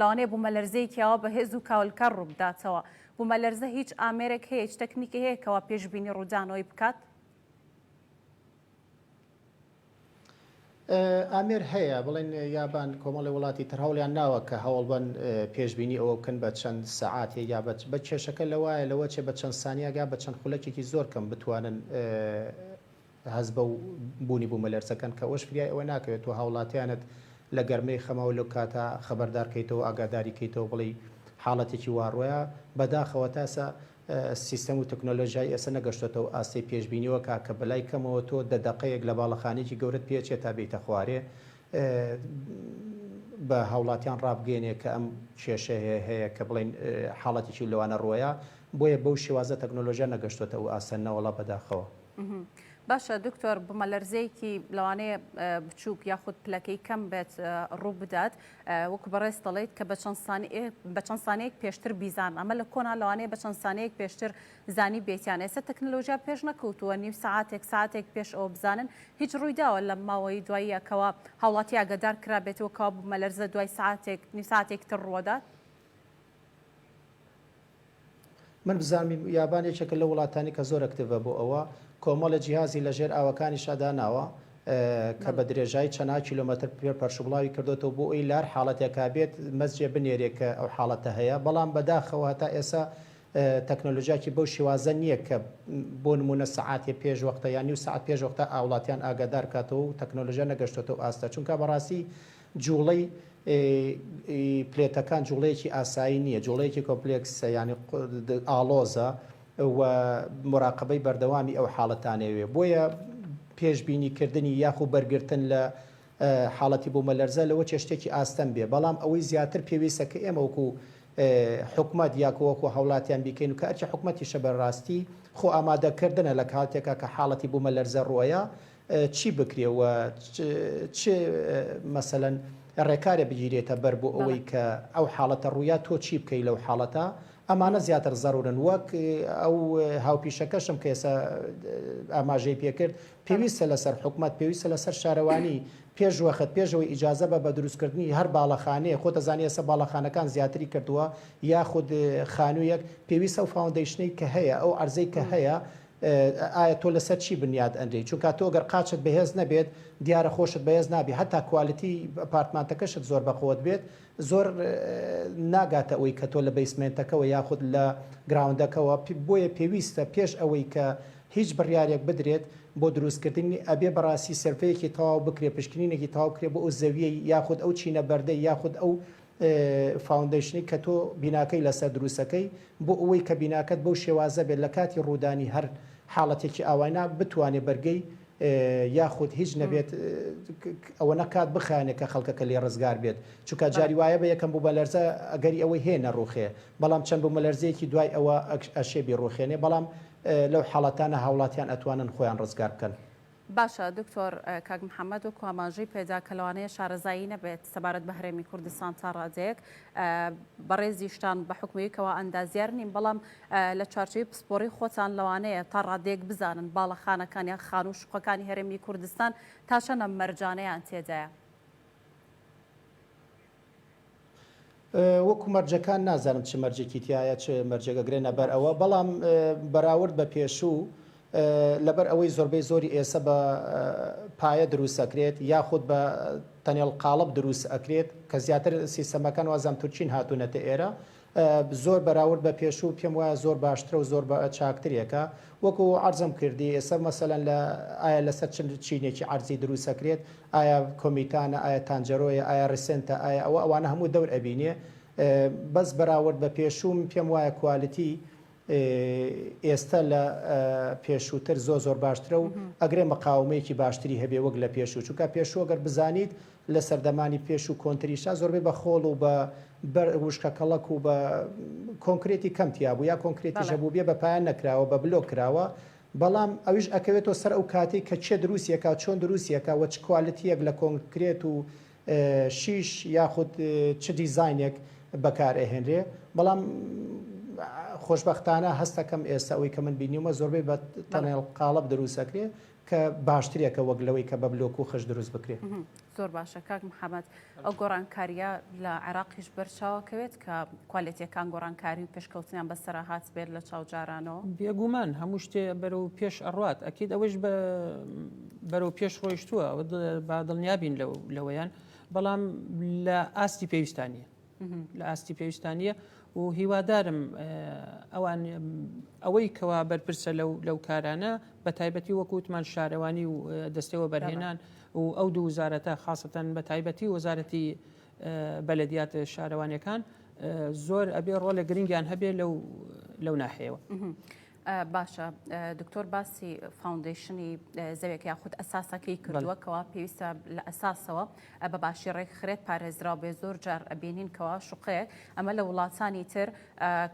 لەوانەیە بوومەلەرزەیەکیەوە بەهێز و کاولکار ڕووبداتەوە بوومەلەرزە هیچ ئامێرێک هەیە هیچ تەکنیکی هەیە کەوا پێشبینی ڕوودانەوەی بکات ئامێر هەیە بڵێن یابان کۆمەڵی وڵاتی تر هەوڵیان ناوە کە هەوڵبن پێشبینی ئەوە بکەن بە چەند سەعات یا بە کێشەکە لەوایە لەوە چێ بە چەند سانیاگا بە چەند خولەکێکی زۆر کەم بتوانن هەز بە بوونی بوومەلەرزەکان کە ئەوەش فریای ئەوە ناکەوێت و هاوڵاتیانت لە گەرمەی خەمەوە لەو کاتە خەبەردارکەیتەوە ئاگاداریکەیتەوە بڵێ حاڵەتێکی واڕۆیە بەداخەوە تاسە سیستەم و تەکنۆلۆژیای ئێستا نەگەشتێتەوە ئاستی پێشبینیەوە کە بەلای کەمەوە تۆ دەدەقەیەک لە باڵەخانێکی گەورت پێچێت تا بێتە خوارێ بە هاوڵاتیان ڕابگەێنێ کە ئەم کێشە هەیە کە بڵێن حاڵەتێکی لەوانە ڕۆیە بۆیە بەو شێوازە تەکنۆلۆژیا نەگەشتێتەوە ئاسان نەوەڵا بەداخەوە. باشە دکتۆر بوومەلەرزەیەکی لەوانەیە بچووک یاخود پلەکەی کەم بێت ڕوو بدات وەکو بەڕێز دەڵێیت کە بە چەند سانەیەک پێشتر بیزان ئەمە لە کۆنا لەوانەیە بە چەند سانەیەک پێشتر زانی بێتیان ئێستا تەکنۆلۆژیا پێش نەکەوتووە نیم ساعتێک پێش ئەوە بزانن هیچ ڕوویداوە لە ماوەی دواییەکەوە هاوڵاتی ئاگادار کرا بێتەوە کەوا بوومەلەرزە دوای نیم ساعتێک تر ڕوەدات من بزانم یابانێکێکە لە وڵاتانی کە زۆر ئەکتیڤە بۆ ئەوە کۆمەڵە جیهازی لەژێر ئاوەکانی شاداناوە کە بە درێژایی چەند کیلۆمەتر پێ پەرشبڵاوی کردوێتەوە بۆ ئەوی لار حاڵەتێکا بێت مەزجێ بنێرێک کە ئەو حاڵەتە هەیە بەڵام بەداخەوە تا ئێستا تەکنۆلۆژیاکی بەو شێوازە نییە کە بۆ نمونە سەعاتێ پێش وەختە یان نیو سەعات پێش وەختە ئاوڵاتیان ئاگادار کاتەوە و تەکنۆلۆژیا نەگەشتێتەوە ئاستا چونکە بەڕاستی جوڵەی پلێتەکان جوڵەیەکی ئاسایی نییە جوڵەیەکی کۆمپلێکسە ینی ئالۆزە و مراقبەی بەردەوامی ئەو حاڵەتانەوێ بۆیە پێشبینیکردنی یاخو بەرگرتن لە حاڵەتی بوومەلەرزە لەوە چێشتێکی ئاستەم بێ بەڵام ئەوەی زیاتر پێویستە کە ئێمە وەکو حکومت یاکووەکو هەوڵاتیان بیکەین و کە ئەرچی حکومەتیشە بەڕاستی خۆ ئامادەکردنە لە کاتێکە کە حاڵەتی بوومەلەرزە ڕۆیە چی بکرێەوە چ مەسەلەن ڕێکارێ بگیرێتە بەر بۆ ئەوەی کە ئەو حاڵەتە ڕوویا تۆ چی بکەی لەو حاڵەتە ئەمانە زیاتر زەڕورن وەک ئەو هاوپیشەکەشم کە ئێستا ئاماژەی پێکرد پێویستە لەسەر حکومت پێویستە لەسەر شارەوانی پێشوەخت پێشەوەی ئیجازە بە دروستکردنی هەر باڵەخانەیە خۆ دەزانانی ئێستا باڵەخانەکان زیاتری کردووە یاخود خانوویەک پێویستە ئەو فاوندیشنەی کە هەیە ئەو عەرزەی کە هەیە ئایا تۆ لەسەر چی بنیاد ئەندەی چونکە تۆ گەر قاچت بەهێز نەبێت دیارە خۆشت بەهێز نابی هەتا کوالیتی ئەپارتمانتەکەشت زۆر بەخۆت بێت زۆر ناگاتە ئەوەی کە تۆ لە بیسمنتەکەەوە یاخود لە گراوندەکەەوە بۆیە پێویستە پێش ئەوەی کە هیچ بڕیارێک بدرێت بۆ دروستکردنی ئەبێ بەڕاستی سەرفەیەکی تەواو بکرێ پشکنینێکی تاو بکرێ بۆ ئەو زەویەی یاخود ئەو چینە بەردەی یاخود ئەو فاوندیشنی کە تۆ بیناکەی لەسەر دروستەکەی بۆ ئەوەی کە بیناکەت بەو شێوازە بێت لە کاتی ڕوودانی هەر حاڵەتێکی ئاواینا بتوانێت بەرگەی یاخود هیچ نەبێت ئەوە نەکات بخانێت کە خەڵکەکە لێ ڕزگار بێت چونکە جاری وایە بە یەکەم بوومەلەرزە ئەگەری ئەوەی هێنە ڕوخێ بەڵام چەند بوومەلەرزەیەکی دوای ئەوە ئەشێبی ڕوخێنێ بەڵام لەو حاڵەتانە هاوڵاتیان ئەتوانن خۆیان ڕزگار بکەن. باشە دکتۆر کاک محەممەد و کۆماژی پێدا کەلوانەیە شارەزایی نەبێت سەبارەت بە هەرێمی کوردستان تا ڕادەیەک بەڕێزی شتان بە حکومیەوەیەوە ئەندازیار نین بەڵام لە چارچەوەی پسپۆری خۆتان لەوانەیە تا ڕادەیەک بزانن باڵەخانەکان یان خان و شوقەکانی هەرێمی کوردستان تا چەنە مەرجانەیان تێدایە. وەکو مەرجەکان نازانم چ مەرجێکی تایە چ مەرجەگەگرێنە بەر ئەوە بەڵام بەراورد بە پێشوو لەبەر ئەوەی زۆربەی زۆری ئێستا بە پایە دروست ئەکرێت یاخود بە تەنێڵ قاڵب دروست ئەکرێت کە زیاتر سیستەمەکان وازام تورکین هاتوونەتە ئێرە زۆر بەراورد بە پێشوو پێم وایە زۆر باشترە و زۆر چاکترێکە وەکو عەرزم کردی ئێستا مەسەلەن لە ئایا لەسەر چەند چینێکی عەرزی دروست ئەکرێت ئایا کۆمیتانە ئایا تانجەرۆیە ئایا ڕسنتە ئایا ئەوانە هەموو دەور ئەبینێ بەس بەراورد بە پێشوم پێم وایە کوالیتی ئێستا لە پێشووتر زۆر باشترە و ئەگرێ مەقاومەیەکی باشتری هەبێ وەک لە پێشوو چونکە پێشوەگەر بزانیت لە سەردەمانی پێش و کۆنتریشا زۆربەی بە خۆڵ و بە وشکەکەڵک و بە کۆنکرێتی کەمتیا بوو یا کۆنکرێتی ژەبوو بێ بە پایان نەکراوە بە بلۆ کراوە بەڵام ئەویش ئەکەوێتەوە سەر ئەو کاتی کە چێ دروستیەکە چۆن دروستیەکە وە چ کوالیتیەک لە کۆنکرێت و شیش یاخود چ دیزاینێک بەکارئێهێنرێ بەڵام خۆشببختانە هەستەکەم ئێستا ئەوەی کە من بینیمە زۆربەی بە تەنێڵ قاڵب دروستەکرێ کە باشترێکە وەک لەوەی کە بە بلۆک و خەش دروست بکرێت. زۆر باشە کاک محەممەد ئەو گۆڕانکاریە لە عێراقیش بەرچاوکەوێت کە کوالێتیەکان گۆڕانکاری و پێشکەوتنیان بەسەر هات بێت لە چاوجارانەوە بێگومان هەموو شتێ بەرەو پێش ئەڕات ئەکیید ئەوەش بەرەو پێش ڕۆیشتووە با دڵنیابین لەوەیان بەڵام لە ئاستی پێویستانیە لە ئاستی پێویستانیە و هیوادارم ئەوەی کەوا بەرپرسە لەو کارانە بە تایبەتی وەکوتمان شارەوانی و دەستەوە بەرهێنان و ئەو دوو وزارەتە خاصەتەن بە تایبەتی وەزارەتی بەلەدیات شارەوانیەکان زۆر ئەبێ ڕۆلە گرنگیان هەبێ لەو ناحەیەوە. باشە دکتۆر باسی فاوندیشنی زەوێک یاخود ئەساسەکەی کردووەکەوە پێویستە لە ئەساسەوە بە باشی ڕێکخرێت پارێزراو بێ زۆر جار ئەبینینکەوە شوقەیەک ئەمە لە وڵاتانی تر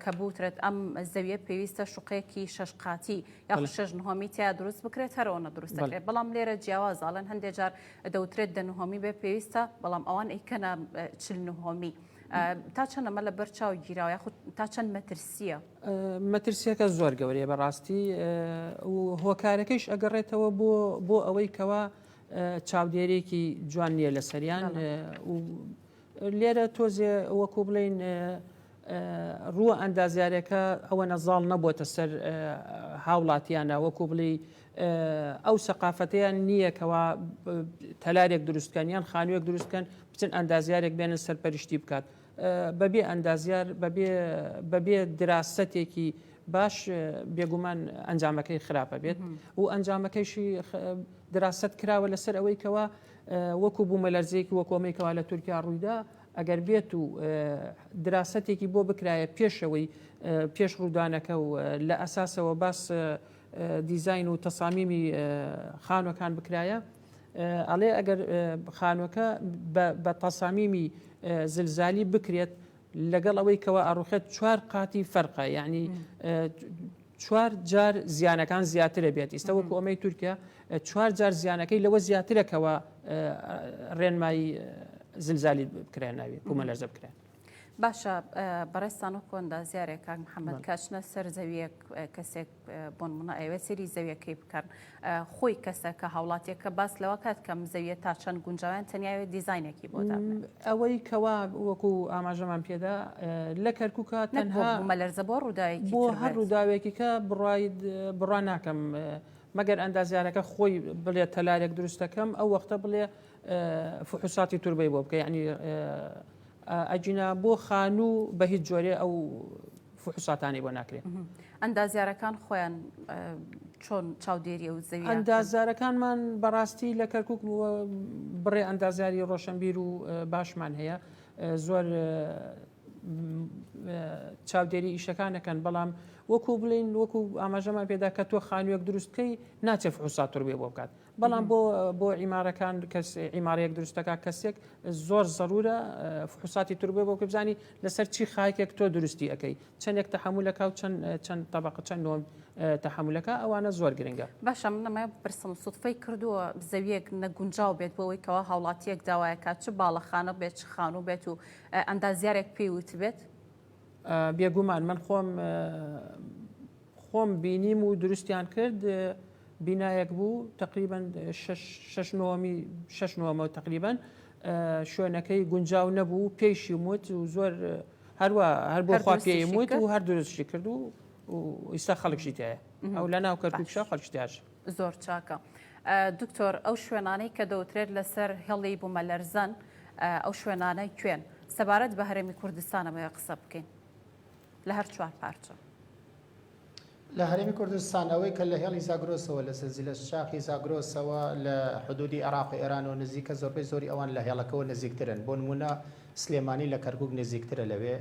کە بوترێت ئەم زەویە پێویستە شوقەیەکی شەشقاتی یاخود شەژ نهۆمی تیا دروست بکرێت هەرەوە دروست دەکرێت بەڵام لێرە جیاوازاڵن هەندێک جار دەوترێت دەنهۆمی بێ پێویستە بەڵام ئەوان ئەیکەنە چل نهۆمی تا چەند ئەمە لە بەرچاو گیراوە یاخود تا چەند مەترسیە مەترسیەکە زۆر گەورەیە بەڕاستی و هۆکارەکەیش ئەگەڕێتەوە بۆ ئەوەی کەوا چاودێرێکی جوان نییە لە سەریان و لێرە تۆزێ وەکو بڵین ڕووە ئەندازیارەکە ئەوە نەزاڵ نەبووە سەر هاوڵاتیانە وەکو بڵی ئەو سەقافەتیان نییە کەوا تەلارێک دروستکەنیان خانوویەک دروستکەن بچن ئەندازیارێک بێنن سەرپەرشتی بکات بەبێ ئەندازیار بەبێ دراستێکی باش بێگومان ئەنجامەکەی خراپە بێت و ئەنجامەکەیشی دراست کراوە لەسەر ئەوەی کەوا وەکو بوومەلەرزەیەکی وەکۆمێکەوە لە تورکیا ڕوویدا ئەگەر بێت و دراستێکی بۆ بکرایە پێشەوەی پێش ڕوودانەکە و لە ئەساسەوە باس دیزاین و تەسامیمی خانوەکان بکرایە ئەڵێ ئەگەر خانوەکە بە تەسامیمی زلزالی بکرێت لەگەڵ ئەوەی کەەوە ئەڕوخێت 4 قاتی فەرقە یعنی 4 جار زیانەکان زیاترە بێت ئێستا وەکو ئەمەی تورکیا 4 جار زیانەکەی لەوە زیاترەکەەوە ڕێنمایی زلزالی بکرێن ناوی بوومەلەرزە بکرێن. باشە بەڕێستان و کۆندا زیارێک کاک محەممەد کاچنە سەر زەویەک کەسێک بۆ نمونە ئەوێ سری زەویەکەی بکەن خۆی کەسە کە هاوڵاتیەکە باس لەوە کات کەم زەویە تا چەند گونجاویان تەنیاوێت دیزینێکی بۆ ئەوەی کەوا وەکو ئاماژەمان پێدا لە کەرکووکە تەنها بوومەلەرزە بۆ ڕووداوێکی بۆ هەر ڕووداوێکی کە بڕوان ناکەم مەگەر ئەندازیارەکە خۆی بڵێ تەلارێک دروستەکەم ئەو وەختە بڵێ فحوساتی توربەی بۆ بکە یعنی ئەجینا بۆ خانوو بە هیچ جۆرێ ئەو فحوساتانی بۆ ناکرێت. ئەندازیارەکان خۆیان چۆن چاودێری و زەوی ئەندازارەکانمان بەڕاستی لە کەرکک بڕێ ئەندازیاری ڕۆشنبیر و باشمان هەیە زۆر چاودێری ئیشەکانەکەن بەڵام وەکو بڵین وەکو ئاماژەمان پێدا کە تۆ خانوویەک دروستکەی ناچێت فحوسات توربێ بۆ بکات بەڵام بۆ عیمارەکان کەس عیمارەیەک دروستەکە کەسێک زۆر ضرورە فحوساتی توربێ بۆ بزانی لەسەر چی خاکێک تۆ دروستی ئەەکەی چەندێک تەحملەکە و چەند طبق چەند نۆم تەحملەکە ئەوانە زۆر گرنگە. باشە منەمە پرسم سوتفەی کردووە زەویەک نەگونجاو بێت بۆەوەی کەەوە هاوڵاتیەک داوایەکە چ باڵەخانە بێت چ خانوو بێت و ئەندازیارێک پێیوت بێت بێگومان من خۆم بینیم و دروستیان کرد بینایەک بوو تقریبان 6 نۆمە تقریبان شوێنەکەی گونجاو نەبوو پێیشی موت و زۆر هەروە هەر بۆ خوا پێی موت و هەر دروستشی کرد و ئێستا خەڵکشی تایە ئەو لە ناو کەرکووکشە خەڵکشتیاش زۆر چاکە. دکتۆر ئەو شوێنانەی کە دەوترێت لەسەر هێڵی بوومەلەرزەن ئەو شوێنانەی کوێن سەبارەت بە هەرێمی کوردستانەوەی قسە بکەین لە هەر 4 پارچە لە هەرێمی کوردستانەوەی کە لە هێڵی زاگرۆسەوە لە سەرزیلە شاخی زاگرۆسەوە لە حدودی عێراق و ئێران و نزیکە زۆربەی زۆری ئەوان لە هێڵەکەەوە نزیکترن بۆ نمونە سلێمانی لە کەرکووک نزیکترە لەوێ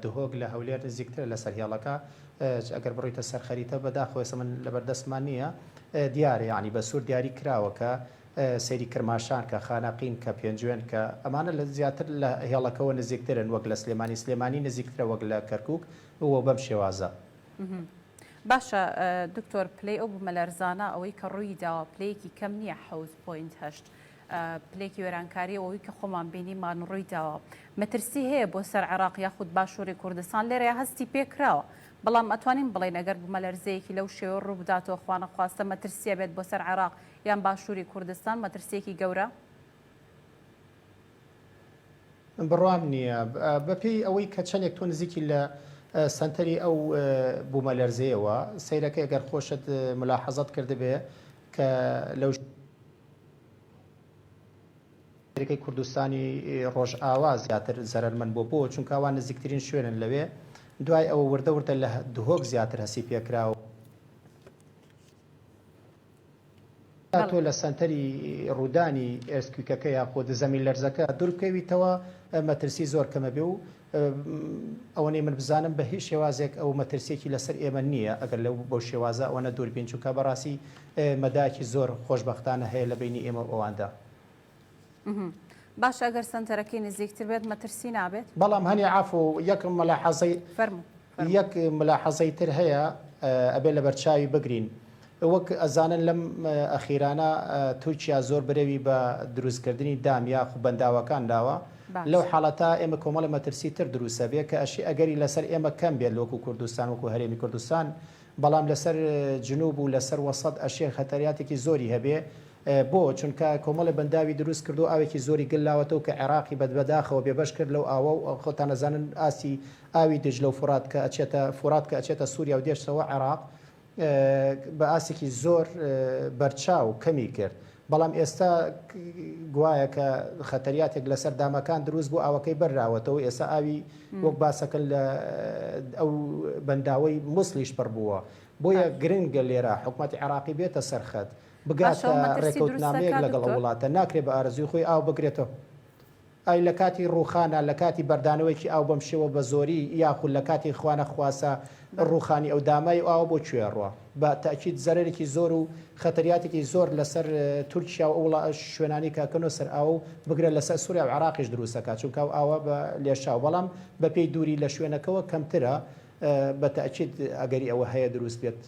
دهۆک لە هەولێر نزیکترە لەسەر هێڵەکە ئەگەر بڕۆیتە سەر خەریتە بەداخۆێسە من لەبەردەستمان نییە دیارە یعنی بە سوور دیاری کراوەکە سەیری کرماشان کە خانەقین کە پێنجوێن کە ئەمانە لە زیاتر لە هێڵەکەەوە نزیکترن وەک لە سلێمانی نزیکترە وەک لە کەرکووک وە بەم شێوازە. باشە دکتۆر پلەی ئەو بوومەلەرزانە ئەوەی کە ڕووی داوە پلەیەکی کەم نییە 7.8 پلێکی وێرانکاری ئەوەی کە خۆمان بینیمان ڕووی داوە مەترسی هەیە بۆ سەر عێراق یاخود باشووری کوردستان لێرە هەستی پێکراوە بەڵام ئەتوانین بڵێن ئەگەر بوومەلەرزەیەکی لەو شێوە ڕوو بداتەوە خوانە خواستە مەترسیە بێت بۆ سەر عێراق یان باشووری کوردستان مەترسیەکی گەورە بڕوام نییە بەپێی ئەوەی کە چەندێک تۆ نزیکی لە سنتەری ئەو بوومەلەرزەیەوە سەیرەکە ئەگەر خۆشت ملاحەزەت کردبێ کە لەو شێرەکەی کوردستانی ڕۆژ ئاوا زیاتر زەرمەند بۆ چونکە ئەوان نزیکترین شوێنن لەوێ دوای ئەوە وردە لە دهۆک زیاتر هەسی پێکراوە تۆ لە سنتەری ڕوودانی ئێرسکویکەکە یاخۆ زەمین لەرزەکە دوورکەویتەوە مەترسی زۆر کەمە بێ و ئەوەی من بزانم بە هیچ شێوازێک ئەو مەترسێکی لەسەر ئێمە نییە ئەگەر لەو بۆ شێوازە ئەوەنە دووربین چونکە بەڕاستی مەداکی زۆر خۆشببختانە هەیە لە بینی ئێمە ئەواندا. باش ئەگەر سنتەرەکەی نزیکتر بێت مەترسی نابێت بەڵام هەنی عفو یەک ملاحەزەی تر هەیە ئەبێ لە بەرچاوی بگرین وەک ئەزانن لەم ئەخیرانە تورکیا زۆر برەوی بە دروستکردنی دام یاخو بەنداوەکان داوە لەو حاڵەتا ئێمە کۆمەڵە مەترسی تر دروستە بێ کە ئەشی ئەگەری لەسەر ئێمە کەم بێت لۆکو کوردستان وەکو هەرێمی کوردستان بەڵام لەسەر جنوب و لەسەر وەسەد ئەشێ خەتەریاتێکی زۆری هەبێ بۆ چونکە کۆمەڵی بەنداوی دروست کردو ئاوێکی زۆری گلاوەتەوە کە عێراقی بەدبەداخەوە بێبەش کرد لەو ئاوە و خۆتان نەزانن ئاسی ئاوی دژ لەو فرات کە ئەچێتە سووریا و دێشتەوە عێراق بە ئاسێکی زۆر بەرچاو کەمی کرد بەڵام ئێستا گوایە کە خەتەریاتێک لەسەر دامەکان دروست بوو ئاوەکەی بەرراوەتەوە ئێستا ئاوی وەک باسەکە لە ئەو بەنداوەی مووسڵیش پڕ بووە بۆیە گرنگە لێرە حکوومەتی عێراقی بێتە سەرخەت بگاتە ڕێکەوتنامەیەک لەگەڵ وڵاتە ناکرێت بە ئارەزوی خۆی ئاو بگرێتەوە ئای لە کاتی ڕوخانە لە کاتی بەردانەوەیکی ئاو بەم شێوە بە زۆری یاخود لە کاتی خوانە خواسە ڕوخانی ئەو دامای ئاوە بۆ کوێڕوە بە تاکید زەرێکی زۆر و خەتەریاتێکی زۆر لەسەر تورکیا و شوێنانی کاکەنەوە سەر ئاو بگرە لەسەر سووریا و عراقیش دروستەکات چونکە ئاوە بە لێشاو بەڵام بە پێی دووری لە شوێنەکەەوە کەمترە بە تاکید ئەگەری ئەوە هەیە دروست بێت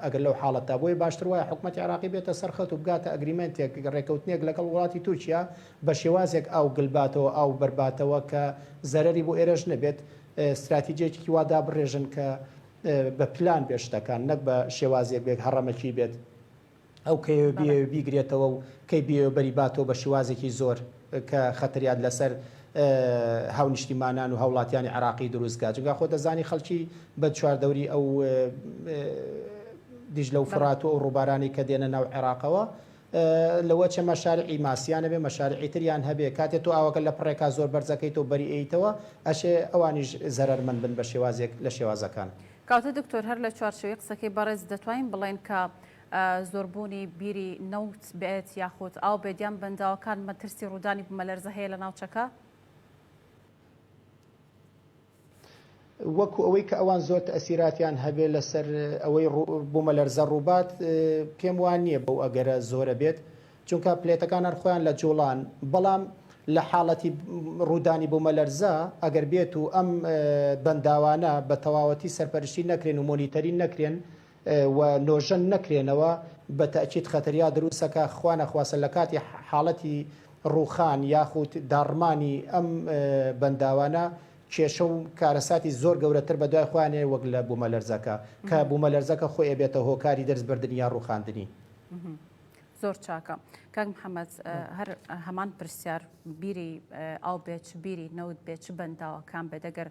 ئەگەر لەو حاڵەتە بۆی باشتر وایە حکوومەتی عراقی بێتە سەرخەت و بگاتە ئەگریمنتێک ڕێکەوتنێک لەگەڵ وڵاتی تورکیا بە شێوازێک ئاو گلباتەوە ئاو بەرباتەوە کە زەرری بۆ ئێرەش نەبێت استراتیجێکی وادا بڕێژن کە بە پلان بێشتەکان نەک بە شێوازێک بێک هەڕەمەکی بێت ئەو کە بیگرێتەوە و کەی بەریباتەوە بە شێوازێکی زۆر کە خەتریات لەسەر هاونیشتیمانان و هەوڵاتیانی عراقی دروستگات جگا خۆ دەزانی خەڵکی بە چواردەوری ئەو دیژ لەو فرات و ڕووبارانی کە دێنە ناو عێراقەوە لەوە چە مەشارعی ماسییانە بێ مەشارعی تریان هەبێ کاتێت تۆ ئاوەکە لە پڕێکا زۆر بەرزەکەیت و بەری ئەیتەوە ئەشێ ئەوانیش زەرمەند بن بە شێوازێک لە شێوازەکان. کاوتە دکتۆر هەر لە چوارچێوەی قسەکەی بەڕێز دەتوانین بڵێن کە زۆربوونی بیری نەوت بێت یاخود ئاو بێدیان بەنداوەکان مەترسی ڕوودانی بوومەلەرزە هەیە لە ناوچەکە؟ وەکو ئەوەی کە ئەوان زۆر ئەسیراتیان هەبێ لەسەر ئەوەی بوومەلەرزە ڕووبات پێم وان نییە بەو ئەگەرە زۆرە بێت چونکە پلێتەکان هەرخۆیان لە جوڵان بەڵام لە حاڵەتی ڕوودانی بوومەلەرزە ئەگەر بێت و ئەم بەنداوانە بە تەواوەتی سەرپەرشتی نەکرێن و مۆنیتەری نەکرێن و لۆژەن نەکرێنەوە بە تاکید خەتەریا دروستەکە خوانە خواسە لە کاتی حاڵەتی ڕووخان یاخود داڕمانی ئەم بەنداوانە کێشە و کارەساتی زۆر گەورەتر بە دوای خوانێ وەک لە بوومەلەرزەکە کە بوومەلەرزەکە خۆی ئەبێتە هۆکاری دەرزبردننی یا ڕووخاندنی. زۆر چاکە کاک محەممەد هەر هەمان پرسیار بیری ئاو بێت چ بیری نەوت بێت چ بەنداوەکان بێت ئەگەر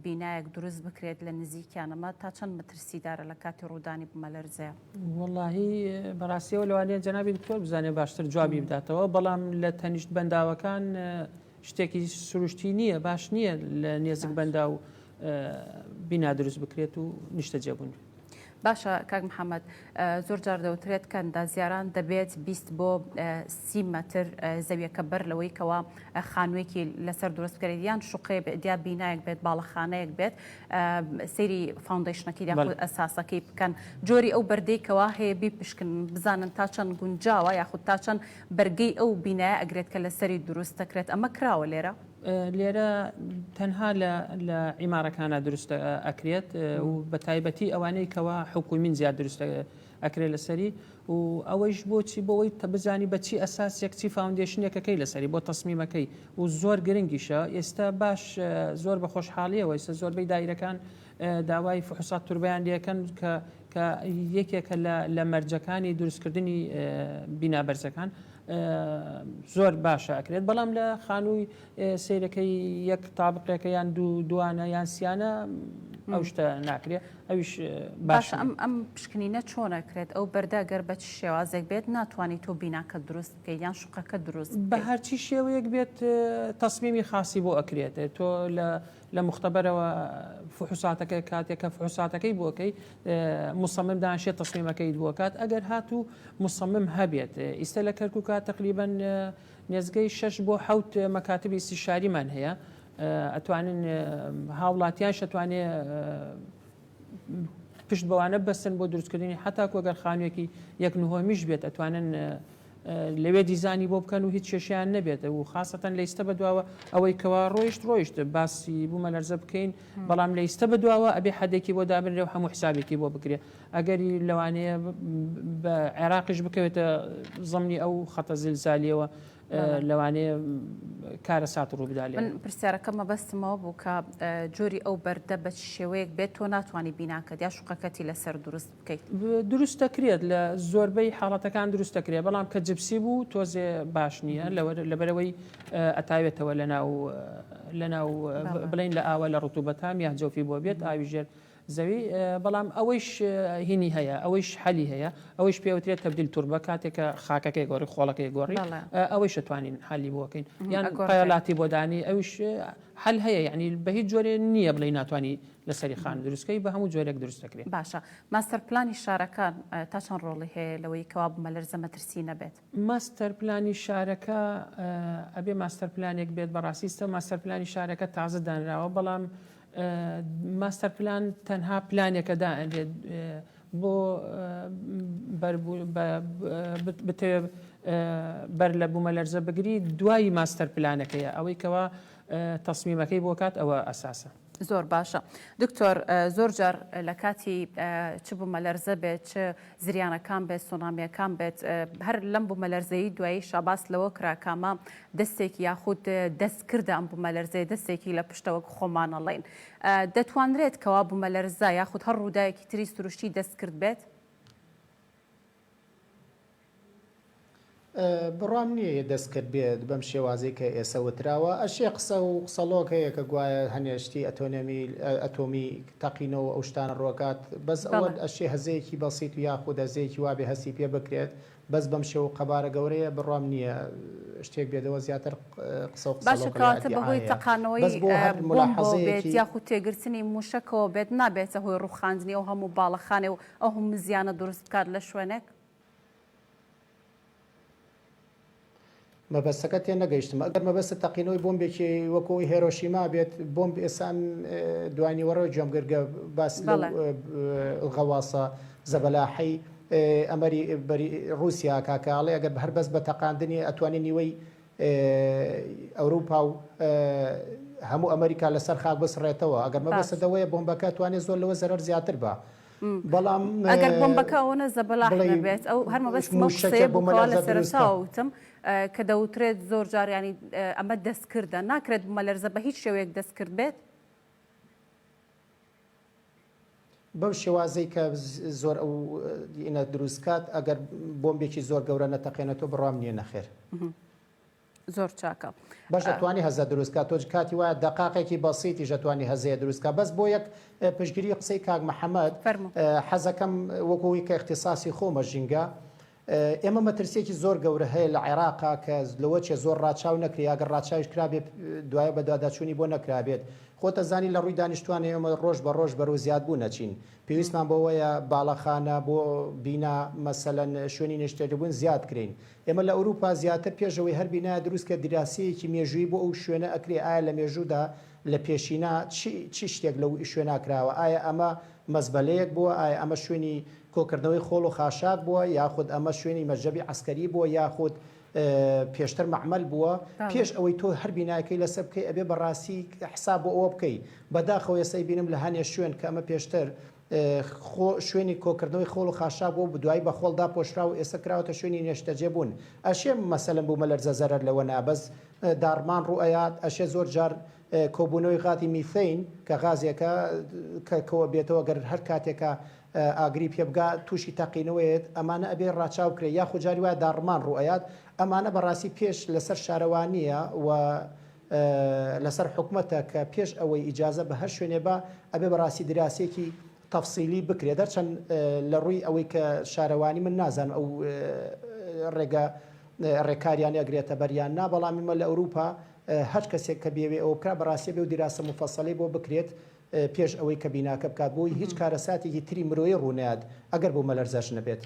بینایەک دروست بکرێت لە نزیکیانەمە تا چەند مەترسیدارە لە کاتی ڕوودانی بوومەلەرزەیە؟ وەڵاهی بەڕاستیەوە لەوانەیە جەنابی دکتۆر بزانێ باشتر جوابی بداتەوە بەڵام لە تەنیشت بەنداوەکان شتێکی سروشتی نییە باش نییە لە نێزک بەندا و بینا دروست بکرێت و نیشتە جێبوون. باشە کاک محەممەد زۆر جار دەوترێت کە ئەندازیاران دەبێت 20 بۆ 30 مەتر زەویەکە بەر لەوەی کەوا خانوویەکی لەسەر دروست بکرێت یان شوقەیە دیا بینایەک بێت باڵەخانەیەک بێت سەیری فاوندیشنەکەی یاخود ئەساسەکەی بکەن جۆری ئەو بەردەیکەوە هەیە بیپشکن بزانن تا چەند گونجاوە یاخود تا چەند بەرگەی ئەو بینایە ئەگرێت کە لەسەری دروست دەکرێت ئەمە کراوە لێرە؟ لێرە تەنها لە عیمارەکانە دروست ئەکرێت و بە تایبەتی ئەوانەی کەوا حکومین زیاد دروست ئەکرێت لەسەری و ئەوەیش بۆچی بۆەوەی بزانی بە چی ئەساسێک چی فاوندیشنێکەکەی لەسەری بۆ تەسمیمەکەی و زۆر گرنگیشە ئێستا باش زۆر بە خۆشحاڵیەوە ئێستا زۆربەی دایرەکان داوای فحوسات توربیان لەکەن کە یەکێکە لە مەرجەکانی دروستکردنی بینابەرزەکان زۆر باشە ئەکرێت بەڵام لە خانووی سیرەکەی یەک تابقێکە یان دوانە یان سیانە ئەو شتە ناکرێت ئەویش باشە ئەم پشکنینە چۆنەکرێت ئەو بەردەگەر بە شێوازێک بێت ناتوانانی تۆ بیناکە دروست بکەیت یان شوقەکە دروست بە هەرچی شێوەیەک بێت تەسمیمی خاصی بۆ ئەکرێت تۆ لە مختبەرەوە فحوساتەکە کاتێکە فحوساتەکەی بۆکەی مصمم دانشێت تەسمیمەکەی بۆکات ئەگەر هاتوو مصمم هەبێت ئیستا لە کەرکووکە تقریبا نێزگەی 6 بۆ 7 مەکاتبی استیشاریمان هەیە ئەتوانن هاوڵاتیان شەتوانێ پشت بەوانە بەستن بۆ دروستکردنی حتا کۆگەر خانوویەکی یەک نهۆمیش بێت ئەتوانن لەوێ دیزانی بۆ بکەن و هیچ کێشیان نەبێت و خاستەن لە ئیستا بەدواوە ئەوەی کەوا ڕۆیشت باسی بوومەلەرزە بکەین بەڵام لە ئیستا بەدواوە ئەبێ حدێکی بۆ دابنرێ و هەموو حسابێکی بۆ بکرێت ئەگەری لەوانەیە بە عێراقیش بکەوێتە زەمنی ئەو خەتە زلزالیەوە لەوانەیە کارە سات ڕوو بدالێ. من پرسیارەکەمە بەستمەوە بوو کە جۆری ئەو بەردە بە شێوەیەک بێت تۆ ناتوانانی بیناکەت یا شوقەکەتی لەسەر دروست بکەیت دروست دەکرێت لە زۆربەی حاڵەتەکان دروست دەکرێت بەڵام کە جپسی بوو تۆزێ باش نییە لەبەرەوەی ئەتاوێتەوە لە ناو بڵین لە ئاوە لە ڕوتوبەتام یا جەوفی بۆ بێت ئاوی ژێر زەوی بەڵام ئەوەیش هینی هەیە ئەوەیش حەلی هەیە ئەوەیش پێوترێت تەبدیل توربە کاتێکە خاکەکەی گۆڕی خۆڵەکەی گۆڕی ئەوەی شتوانین حەلی بۆکەین یان پایلاتی بۆدانی ئەوش حل هەیە یعنی بە هیچ جۆرێ نییە بڵێ ناتوانانی لەسەری خان دروستکەی بە هەموو جۆرێک دروست دەکرێت. باشە ماستەر پلانی شارەکان تا چەند ڕۆڵی هەیە لەوەی کەوا بوومەلەرزە مەترسی نەبێت؟ ماستەر پلانی شارەکە ئەبێ ماستەر پلانێک بێت بەڕاستیستە ماستەر پلانی شارەکە تازە دانراوە بەڵام ماستەر پلان تەنها پلانێکە دائێت بۆ بتێ بەر لە بوومەلەرزە بگری دوای ماستەر پلانەکەیە ئەوەی کەوا تەسمیمەکەی بۆ کات ئەوە ئەساسە. زۆر باشە دکتۆر زۆر جار لە کاتی چ بوومەلەرزە بێت چ زریانەکان بێت سۆنامیەکان بێت هەر لەم بوومەلەرزەی دوایی شاباس لەوە کراکامە دەستێکی یاخود دەستکردە ئەم بوومەلەرزەی دەستێکی لە پشتەوە خۆمانەڵێن دەتوانرێت کەوا بوومەلەرزە یاخود هەر ڕووداوێکی تری سروشتی دەستکرد بێت؟ بڕام نییە دەستکرد بێت بەم شێوازەی کە ئێستا وتراوە ئەشێ قسە و قسەڵۆک هەیە کە گوایە هەنێشتی ئەتۆمی تەقینەوە ئەو شتانە ڕۆکات بەس ئەوە ئەشێ هەزەیەکی بەسییت و یاخود هەزەیەکی وابێ هەستی پێ بکرێت بەس بەم شێو قەبارە گەورەیە بڕام نییە شتێک بێتەوە زیاتر قسە و باشکاتە بەهۆی تەقانەوەی بێت یاخود تێگرتنی موشکەوە بێت نابێتە هۆی ڕوخاندنی ئەو هەموو باڵەخانێ و ئەو هەموو زیانە دروست بکات لە شوێنێک؟ مەبەستەکە تێ نەگەیشتم ئەگەر مەبەستە تەقینەوەی بۆمبێکی وەکەوەی هێرۆشیما بێت بۆمب ئێسان دوانی وەڕەوە جۆمگرگە باس غەواسە زەبەلاحی ئەمەری رووسیا کاکاڵێ ئەگەر هەر بەس بە تەقاندنی ئەتوانێت نیوەی ئەوروپا و هەموو ئەمریکا لەسەر خاک بسڕێتەوە ئەگەر مەبەستە دەوەیە بۆمبەکە توانێت زۆر لەوە زەرەر زیاتر بە بەڵام ئەگەر بۆمبەکەەوەە زەبەلاح نەبێت ئەو هەر مەبەست قسەیە بوومەوە لە سەرچاوتم کە دەوترێت زۆر جاریانی ئەمە دەستکردە ناکرێت بوومەلەرزە بە هیچ شێوەیەک دەستکرد بێت؟ بەو شێوازەی کە زۆر ئەو ئینە دروستکات ئەگەر بۆمبێکی زۆر گەورە نەتەقێنێتەوە بڕام نییە نەخێر. زۆر چاکە باش دەتوانی هەزە دروستکات تۆ کاتی وایە دقاقێکی بەسیتی ژەتوانی هەزەیە دروستکە بەس بۆ یەک پشتگیری قسەی کاک محەممەد حەزەکەم وەکەوەی کە اختصاسی خۆمە ژینگە ئێمە مەترسێکی زۆر گەورە هەیە لە عێراقا کە لەوە چێ زۆر ڕاچاو نەکری ئەگەر ڕاچاویش کرابێت دوایە بە دواداچوونی بۆ نەکرابێت خۆتە زانی لە ڕووی دانیشتوانێ ئێمە ڕۆژ بە ڕۆژ بەرەو زیاد بوو نەچین پێویستمان بۆەوەیە باڵەخانە بۆ بینا مەسەلەن شوێنی نیشتێبوون زیاد کرین ئێمە لە ئەوروپا زیاتر پێشەوەی هەر بینایە دروستکە دیراسەیەکی مێژووی بۆ ئەو شوێنە ئەکرێ ئایا لە مێژوودا لە پێشینا چی شتێک لەو شوێنە کراوە ئایا ئەمە مەزبەلەیەک بووە ئایا ئەمە شوێنی کۆکردنەوەی خۆڵ و خاشاک بووە یاخود ئەمە شوێنی مەرجەبی عسکەری بووە یاخود پێشتر معمەل بووە پێش ئەوەی تۆ هەر بینایەکەی لەسەر بکەی ئەبێ بەڕاستی حساب بۆ ئەوە بکەی بەداخەوە ئێستا بینم لە هەنێ شوێن کە ئەمە پێشتر شوێنی کۆکردنەوەی خۆڵ و خاشاک بۆ بدوایی بە خۆڵدا پۆشرا و ئێستا کراوەتە شوێنی نێشتەجێ بوون ئەشێ مەسەلەن بوومەلەرزە زەرەر لەوە نابەز داڕمان ڕوئەیات ئەشێ زۆر جار کۆبوونەوەی غاتی میثین کە غازێکە کەوە بێتەوە گەر هەر کاتێکە ئاگری پێبگا تووشی تەقینەوەیت ئەمانە ئەبێ ڕاچاو کرێ یا خوجاری وایە داڕمان ڕوئەیات ئەمانە بەڕاستی پێش لەسەر شارەوانیە و لەسەر حکومەتە کە پێش ئەوەی ئیجازە بە هەر شوێنێ بە ئەبێ بەڕاستی دراسێکی تەفسیلی بکرێت دەرچەند لە ڕووی ئەوەی کە شارەوانی من نازانم ئەو ڕێگە ڕێکاریان ئەگرێتە بەریان نا بەڵامیمە لە ئەوروپا هەر کەسێک کە بێوێ ئەو بکرا بەڕاستی بێ و دیراسە مفەسەڵی بۆ بکرێت پێش ئەوەی کە بیناکە بکات بۆی هیچ کارەساتێکی تری مرۆیی ڕوونات ئەگەر بۆ مەلەرزەش نەبێت.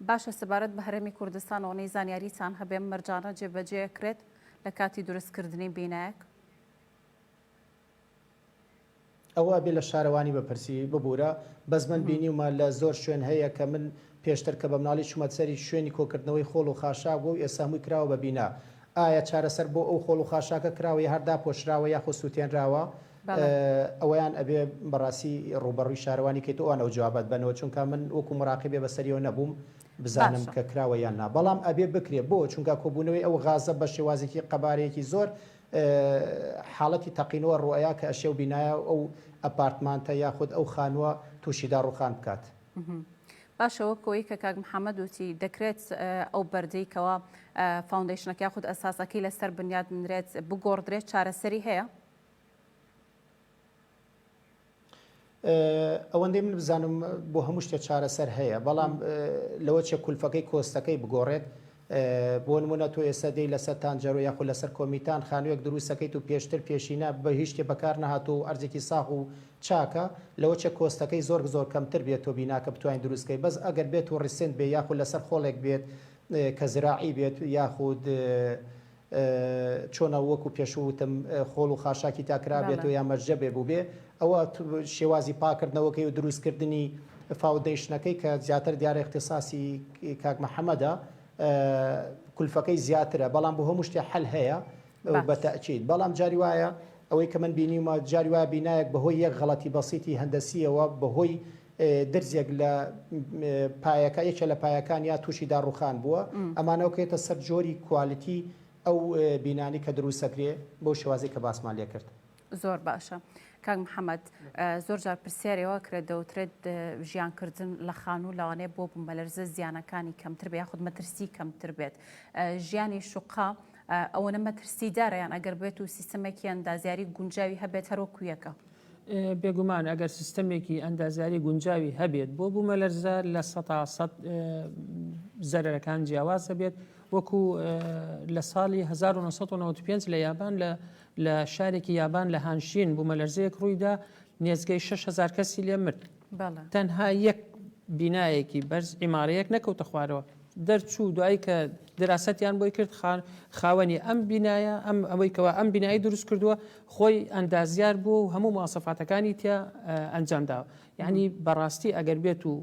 باشە سەبارەت بە هەرێمی کوردستانەوە نەی زانیاریتان هەبێ مەرجانە جێبەجێکرێت لە کاتی دروستکردنی بینایەک؟ ئەوە بێ لە شارەوانی بەپرسی ببوورە بەس من بینیومە لە زۆر شوێن هەیە کە من پێشتر کە بە مناڵی چوومەتسەری شوێنی کۆکردنەوەی خۆڵ و خاشاک بۆ و ئێستا هەمووی کراوە بە بینا ئایا چارەسەر بۆ ئەو خۆڵ و خاشاکە کراوە هەردا پۆشراوە یاخۆ سووتێنراوە ئەویان ئەبێ بەڕاستی ڕوبەڕووی شارەوانی کەیت ئەوان ئەو جوابەت بنەوە چونکە من وەکو مراقبێ بەسەریەوە نەبووم بزانم کە کراوە یان نا بەڵام ئەبێ بکرێ بۆ چونکە کۆبوونەوەی ئەو غازە بە شێوازێکی قەبارەیەکی زۆر حاڵەتی تەقینەوە ڕوئەیە کە ئەشێ و بینایە ئەو ئەپارتمانتە یاخود ئەو خانووە تووشیدا ڕوخان بکات. باشەوە کۆی کە کاک محەممەد وتی دەکرێت ئەو بەردەیکەوە فاوندیشنەکە یاخود ئەساسەکەی لەسەر بنیاد بنرێت بگۆڕدرێت چارەسەری هەیە؟ ئەوەندەی من بزانم بۆ هەموو شتێک چارەسەر هەیە بەڵام لەوە چێ کولفەکەی کۆستەکەی بگۆڕێت بۆ نمونە تۆ ئێستا دەی لەسەر تانجەرۆ یاخود لەسەر کۆمیتان خانوویەک دروستەکەیت و پێشتر پێشینە بە هیچ شتێ بەکار نەهات و ئەرزێکی ساغ و چاکە لەوە چێ کۆستەکەی زۆر کەمتر بێت تۆ بیناکە بتوانین دروستکەی بەس ئەگەر بێت و ڕیسنت بێ یاخود لەسەر خۆڵێک بێت کە زراعی بێت یاخود چۆنە وەکو پێشوتم خۆڵ و خاشاکی تاکرا بێت و یامەرجە بێ بوو بێ ئەوە شێوازی پاکردنەوەکەی و دروستکردنی فاودیشنەکەی کە زیاتر دیارە اختصاصی کاک محەممەدە کولفەکەی زیاترە بەڵام بۆ هەموو شتێ حل هەیە بە تەئکید بەڵام جاری وایە ئەوەی کە من بینیمە جاری وایە بینایەک بەهۆی یەک غەڵەتی بەسیتی هەندەسیەوە بەهۆی درزێک لە پایەکە یەکێ لە پایەکان یا تووشی داڕوخان بووە ئەمانەوەکێتە سەر جۆری کوالیتی ئەو بینانی کە دروستەکرێ بۆ شێوازی کە باسمان لێ کرد. زۆر باشە. کاک محەممەد زۆر جار پرسیارەوە کرێت دەوترێت ژیانکردن لە خانوو لەوانەیە بۆ بوومەلەرزە زیانەکانی کەمتر بێ یاخود مەترسی کەمتر بێت. ژیانی شوقا ئەوەنە مەترسیدارەیان ئەگەر بێت و سیستەمێکی ئەندازیاری گونجاوی هەبێت هەرۆکویەکە. بێگومان ئەگەر سیستەمێکی ئەندازیاری گونجاوی هەبێت بۆ بوومەلەرزە لە 100 زەرەرەکان جیاواز هەبێت وەکو لە ساڵی 1995 لە یابان لە شارێکی یابان لە هانشین بوومەلەرزەیەک ڕوویدا نێزگەی 6,000 کەسی لێ مرد. تەنها یەک بینایەکی بەرز ئیمارەیەک نەکەوتە خوارەوە دەرچوو دوایی کە دراستیان بۆی کرد خاوەنی ئەم بینایە ئەوەی کەەوە ئەم بینایی دروست کردووە خۆی ئەندازیار بوو و هەموو مواسەفاتەکانی تیا ئەنجامداوە. یعنی بەڕاستی ئەگەر بێت و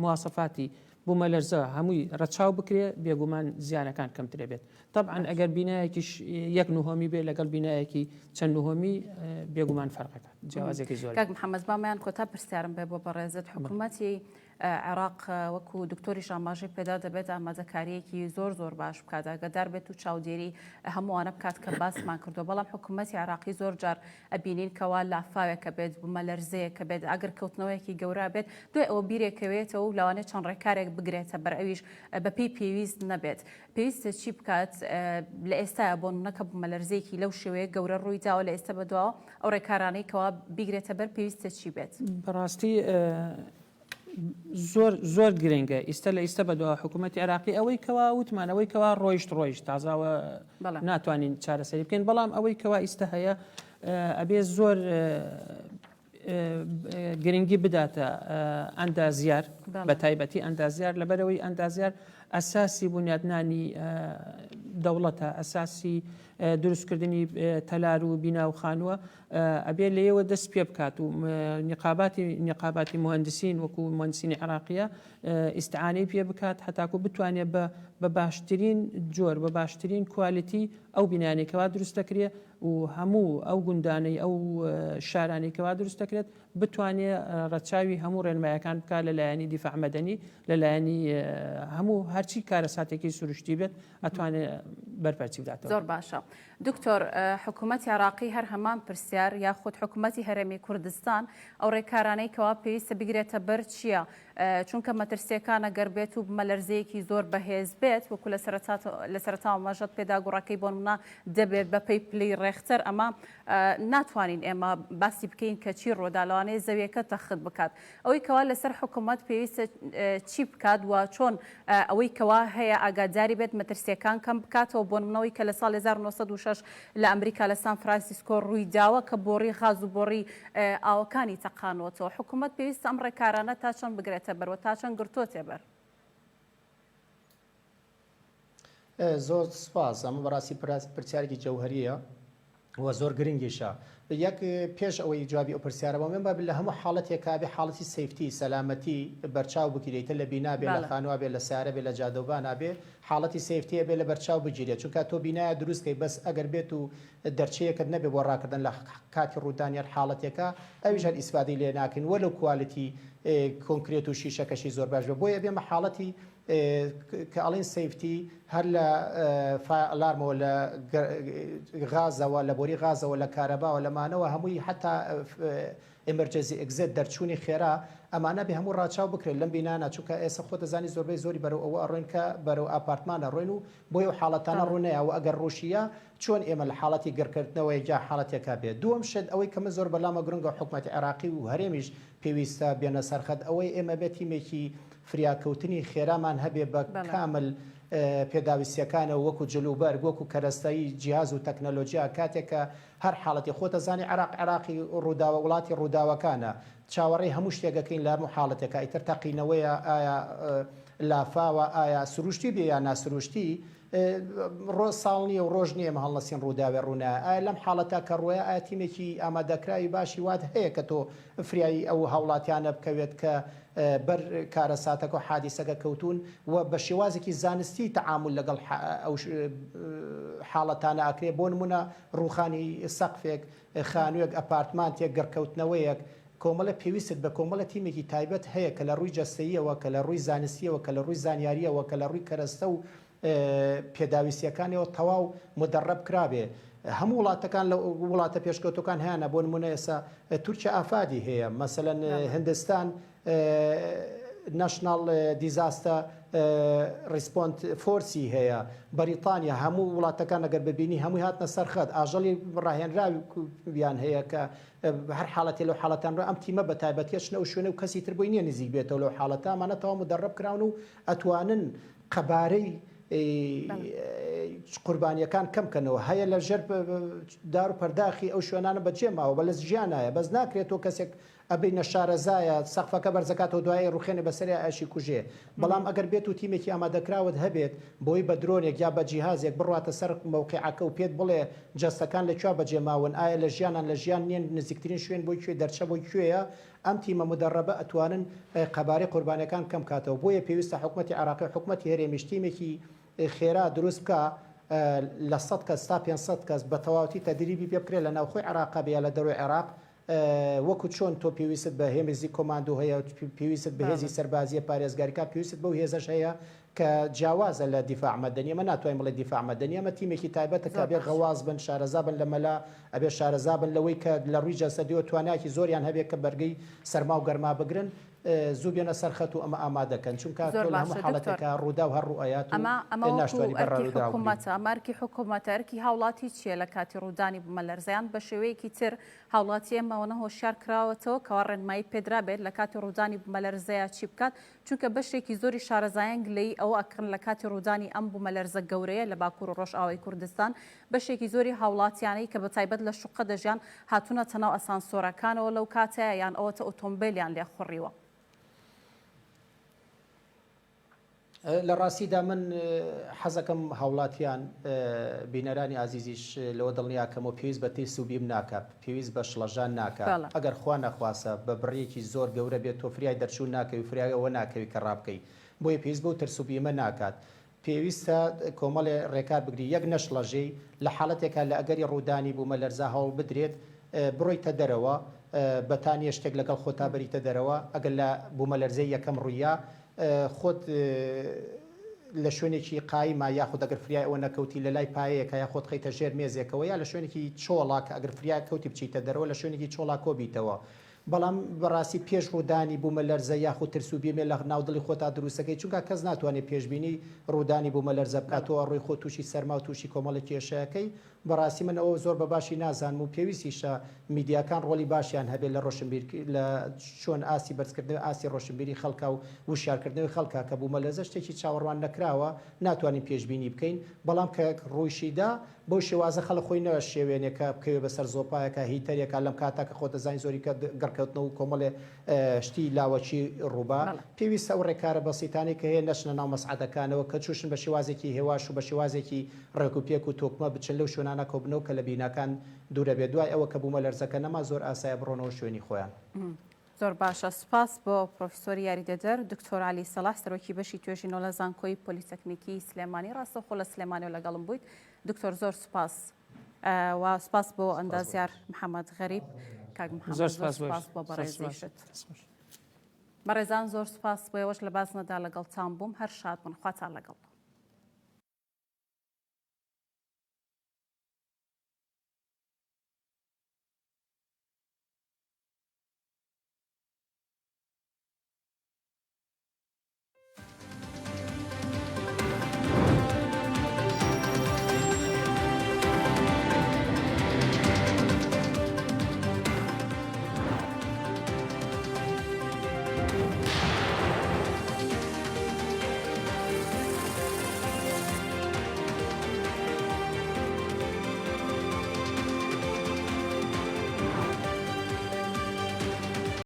مواسەفاتی بوومەلەرزە هەمووی ڕەچاو بکرێ بێگومان زیانەکان کەمترێ بێت. طبعاً ئەگەر بینایەکیش یەک نهۆمی بێ لەگەڵ بینایەکی چەند نهۆمی بێگومان فەرقەکە جیاوازێکی زۆر. کاک محەممەد بامیان کۆتا پرسیارم بێ بۆ بەڕێزت حکوومەتی عێراق وەکو دکتۆری شاماژی پێدا دەبێت ئامادەکاریەکی زۆر باش بکات ئەگەدار بێت و چاودێری هەمووانە بکات کە باسمان کردو بەڵام حکوومەتی عێراقی زۆر جار ئەبینین کەوا لافاوێکە بێت بوومەلەرزەیەکە بێت ئەگەر کەوتنەوەیەکی گەورە بێت دوای ئەوە بیرێکەوێتەوە و لەوانەیە چەند ڕێکارێک بگرێتە بەر ئەویش بەپی پێویست نەبێت. پێویستە چی بکات لە ئێستاە بۆ نەکە بوومەلەرزەیەکی لەو شێوەیە گەورە ڕووی داوە لە ئێستا بەدواوە ئەو ڕێکارانەی کەوا بیگرێتە بەر پێویستە چی بێت؟ بەڕاستی زۆر گرنگە ئیستا لە ئیستا بەدەوە حکوومەتی عێراقی ئەوەی کەوا وتمانەوەی کەوا ڕۆیشت تازاوە ناتوانین چارەسەری بکەین بەڵام ئەوەی کەوا ئیستا هەیە ئەبێ زۆر گرنگی بداتە ئەندازیار بە تایبەتی ئەندازیار لەبەرەوەی ئەندازیار ئەساسی بنیادنانی دەوڵەتە ئەساسی دروستکردنی تەلار و بینا و خانووە ئەبێ لێەوە دەست پێ بکات و نقاباتی مهندسین وەکو مهندسینی عێراقیە ئیستعانەی پێ بکات هەتاکو بتوانێت بە باشترین جۆر بە باشترین کوالیتی ئەو بینانێکەوە دروست دەکرێت و هەموو ئەو گوندانەی ئەو شارانێکەوە دروست دەکرێت بتوانێت ڕەچاوی هەموو ڕێنمایەکان بکات لەلایەنی دیفاع مەدەنی لەلایەنی هەموو هەرچی کارەساتێکی سروشتی بێت ئەتوانێت بەرپەرچی بداتەوە. زۆر باشە. دکتۆر حکوومەتی عێراقی هەر هەمان پرسیار یاخود حکوومەتی هەرێمی کوردستان ئەو ڕێکارانەی کەوا پێویستە بگرێتە بەر چییە؟ چونکە مەترسیەکانە گەر بێت و مەلەرزەیەکی زۆر بەهێز بێت وەکو لە سەرەتاوە مەژەت پێدا گوڕەکەی بۆ نمونە دەبێت بە پێی پلەی ڕێختەر ئەمە ناتوانین ئێمە باسی بکەین کە چی ڕۆداڵانەیە زەویەکە تەخت بکات. ئەوەی کەوا لەسەر حکوومەت پێویستە چی بکات و چۆن ئەوەی کەوا هەیە ئاگاداری بێت مەترسیەکان کەم بکاتەوە بۆ نمونەوەی کە لە ساڵ 1960 لە ئەمریکا لە سان فرانسیسکۆ ڕووی داوە کە بۆڕی غاز و بۆڕی ئاوەکانی تەقانەوەتەوە. حکوومەت پێویستە ئەم ڕێکارانە تا چەند بگرێتە بەرەوە تا چەند گرتوۆتێ بەر؟ زۆر سپاس ئەمە بەڕاستی پرسیارێکی جەوهەریە و زۆر گرنگیشە. یەک پێش ئەوەی جوابی ئەو پرسیارەوە من لە هەموو حاڵەتێکا بێ حاڵەتی سیفتی سەلامەتی بەرچاو بگیرێتە لە بینا بێ لە خانووا بێ لە سارە بێ لە جادۆبانە بێ حاڵەتی سیفتیە بێ لە بەرچاو بگیرێت چونکە تۆ بینایە دروستکەی بەس ئەگەر بێت و دەرچەیەکت نەبێ بۆ ڕاکردن لە کاتی ڕوودانیان حاڵەتێکە ئەویژان ئیسفادەی لێ ناکەین وەلو کوالیتی کۆنکرێت و شیشەکەشی زۆر باش بێ بۆیە بێمە حاڵەتی کە ئەڵین سیفتی هەر لە ئەلارمەوە لە غازەوە لە بۆری غازەوە لە کارەباوە لەمانەوە هەمووی حتا ئمرجنسی ئەگزێت دەرچوونی خێرا ئەمانە بێ هەموو ڕاچاو بکرێت لەم بینانە چونکە ئێستا خۆ دەزانی زۆربەی زۆری بەرەو ئەوە ئەڕۆین کە بەرەو ئاپارتمانە ڕۆین و بۆی و حاڵەتانە ڕوونەیە و ئەگەر ڕوشیە چۆن ئێمە لە حاڵەتی گەرکردنەوەی جا حاڵەتێکا بێت دووەم شت ئەوەی کەمە زۆر بەلامە گرنگە حکوومەتی عێراقی و هەرێمیش پێویستە بێنە سەرخەت ئەوەی ئێمە بێت تیمێکی فریاکەوتنی خێرامان هەبێ بە کامل پێداویستیەکانە وەکو جلوبەرگ وەکو کەرەستایی جیاز و تەکنەلۆژیا کاتێکە هەر حاڵەتی خۆتە زانی عراقی ڕووداوە وڵاتی ڕووداوەکانە چاوەڕێی هەموو شتێگەکەین لە هەموو حاڵەتێکە ئیتر تەقینەوەیە ئایا لافاوە ئایا سروشتی بێ یا ناسروشتی ڕۆ ساڵ نییە و ڕۆژ نییە هەڵنەسیین ڕووداوێ ڕوونە ئایا لەم حاڵەتە کە ڕۆیە ئایا تیمێکی ئامادەکراوی باشی وات هەیە کە تۆ فریایی ئەو هاوڵاتیانە بکەوێت کە بەر کارە ساتەکە و حادیسەکە کەوتون و بە شێوازێکی زانستی تەعامل لەگەڵ ئەو حاڵەتانە ئەکرێ بۆ نمونە ڕووخانی سەقفێک خانوویەک ئەپارتمانتێک گەرکەوتنەوەیەک کۆمەڵە پێویست بە کۆمەڵە تیمێکی تایبەت هەیە کە لە ڕووی جەستەیەوە کە لە ڕووی زانستیەوە کە لە ڕووی زانیاریەوە کە لە ڕووی کەرەستە و پێداویستیەکانەوە تەواو مدەڕەب کرابێ هەموو وڵاتەکان لە وڵاتە پێشکەوتەکان هیانە بۆ نمونە ئێستا تورکیا ئافادی هەیە مەسەلەن هندستان ناشنال دیزاستە ریسپۆند فۆرسی هەیە بەریتانیا هەموو وڵاتەکان ئەگەر ببینی هەمووی هاتنە سەرخەت ئاژەڵی ڕاهێنراویان هەیە کە هەر حاڵەتی لەو حاڵەتان ڕ ئەم تیمە بە تایبەتیەشنە و شوێنە و کەسی تر بۆی نییە نزیک بێتەوە لەو حاڵەتامانە تەواو مدەڕەب کراون و ئەتوانن قەبارەی قوربانیەکان کەمکەنەوە هەیە لە ژەر دار و پەرداخی ئەو شوێنانە بەجێماوە بە لەس ژیانایە بەس ناکرێتەوە کەسێک ئەبی نەشارەزایە سەقفەکە بەرزەکاتەوە دوای ڕوخێنێ بەسەری ئاشی کوژێ بەڵام ئەگەر بێت و تیمێکی ئامادەکراوت هەبێت بۆی بە درۆنێک یا بە جیهازێک بڕاتە سەر موقعەکە و پێت بڵێ جەستەکان لەکوێ بەجێماون ئایا لە ژیانان لە ژیان نیێن نزیکترین شوێن بۆی کوێ دەرچە بۆی کوێیە ئەم تیمە مدەڕەبە ئەتوانن قەبارەی قوربانەکان کەم کاتەوە بۆیە پێویستە حکوومەتی عێراقی حکوومەتی هەرێمیش تیمێکی خێرا دروست بکە لە 100 کەس تا 500 کەس بە تەواوەتی تەدریبی پێ بکرێت لە ناوخۆی عێراق بێ لە دەروی عێراق وەکو چۆن تۆ پێویست بە هێمزی کۆماندۆ هەیە پێویست بە هێزی سەربازیە پارێزگاریکا پێویست بەو هێزش هەیە کە جیاوازە لە دیفاع مەدەنی ئەمە ناتوانین بڵێ دیفاع مەدەنی ئەمە تیمێکی تایبەتە کە بێ غەواز بن شارەزا بن لە مەلا ئەبێ شارەزا بن لەوەی کە لە ڕووی جەسەدیەوە توانایکی زۆریان هەبێت کە بەرگەی سەرما و گەرما بگرن زوو بێنە سەرخەت و ئەمە ئامادەکەن چونکە هەموو حاڵەتێکە ڕوودا و هەر ڕوئایات ئەمارکی حکوومەتەرکی هاوڵاتی چیە لە کاتی ڕوودانی بوومەلەرزەیان بە شێوەیەکی تر هاوڵاتی ئەمەوەنە هۆشیار کراوەتەوە کەوا ڕێنمایی پێدرا بێت لە کاتی ڕوودانی بوومەلەرزەیە چی بکات چونکە بەشێکی زۆری شارەزایان گلەی ئەوە ئەکڕن لە کاتی ڕوودانی ئەم بوومەلەرزە گەورەیە لە باکوور و ڕۆژئاوای کوردستان بەشێکی زۆری هاوڵاتیانەی کە بە تایبەت لە شوقە دەژیان هاتوونە تەناو ئەسانسۆرەکانەوە لەو کاتەیە یان ئەوەتە ئۆتۆمبیلیان لێ خوڕیوە. لە ڕاستیدا من حەزەکەم هاوڵاتیان بینەرانی ئازیزیش لەوە دڵنیاکەمەوە پێویست بە تێ سوبیم ناکات پێویست بە شڵەژان ناکات ئەگەر خوا نەخواسە بە بڕێکی زۆر گەورە بێت تۆ فریای دەرچوو ناکەوی فریایەوە ناکەوی کە ڕابکەی بۆیە پێویست بە و تەرسوبیمە ناکات پێویستە کۆمەڵێ ڕێکار بگری یەک نەشڵەژەی لە حاڵەتێکە لە ئەگەری ڕوودانی بوومەلەرزە هەوڵ بدرێت بڕۆیتە دەرەوە بەتانیە شتێک لەگەڵ خۆتا بەریتە دەرەوە ئەگەر لە بوومەلەرزەی یەکەم ڕوویە خۆت لە شوێنێکی قایما یاخود ئەگەر فریای ئەوە نەکەوتی لە لای پایەیەکە یا خۆت خەیتە ژێر مێزێکەوە یا لە شوێنێکی چۆڵاک ئەگەر فریای کەوتی بچیتە دەرەوە لە شوێنێکی چۆڵا کۆبیتەوە بەڵام بەڕاستی پێش ڕوودانی بوومەلەرزە یاخود ترسوبیمێ لە ناودڵی خۆتا دروستەکەی چونکە کەس ناتوانێت پێشبینی ڕوودانی بوومەلەرزە بکاتەوە ڕووی خۆ تووشی سەرما و تووشی کۆمەڵە کێشەکەی بەڕاستی من ئەوە زۆر بە باشی نازانم و پێویستیشە میدیاکان ڕۆلی باشیان هەبێت لە ڕۆشنبیر لە چۆن ئاسی بەرزکردنەوەی ئاسی ڕۆشنبیری خەڵکە و وشارکردنەوەی خەڵکە کە بوومەلەرزە شتێکی چاوەڕوان نەکراوە ناتوانین پێشبینی بکەین بەڵام کە ڕوویشیدا بۆ شێوازە خەڵک خۆی نەوە شێوێنێکە بکەوێ بەسەر زۆپایەکە هیتەرێکە لەم کاتاکە خۆ دەزانین زۆری کە گەڕکەوتنەوە و کۆمەڵێ شتی لاوەچی ڕووبا پێویستە ئەو ڕێکارە بەسیتانی کە هەیە نەچنە ناو مەسعەدەکانەوە کە چوشن بە شێوازێکی هێواش و بە شێوازێکی ڕێکوپێک و تۆکمە بچن لەو شوێنانە کۆبنەوە کە لە بیناکان دوورە بێت دوای ئەوە کە بوومەلەرزەکە نەما زۆر ئاسایە بڕۆنەوە شوێنی خۆیان. زۆر باشە سپاس بۆ پرۆفیسۆری یاریدەدەر دکتۆر علی سەلاح سەرۆکی بەشی توێژینەوە لە زانکۆی پۆلیتەکنیکی سلێمانی ڕاستەوخۆ لە سلێمانی و لەگەڵم بوویت دکتۆر زۆر سپاس و سپاس بۆ ئەندازیار محەممەد غەریب کاک محەممەد سپاس بۆ بەڕێزیشت بەڕێزان زۆر سپاس بۆ ئێوەش لە بازنەدا لەگەڵ چام بووم هەر شاد بوون خواتان لەگەڵ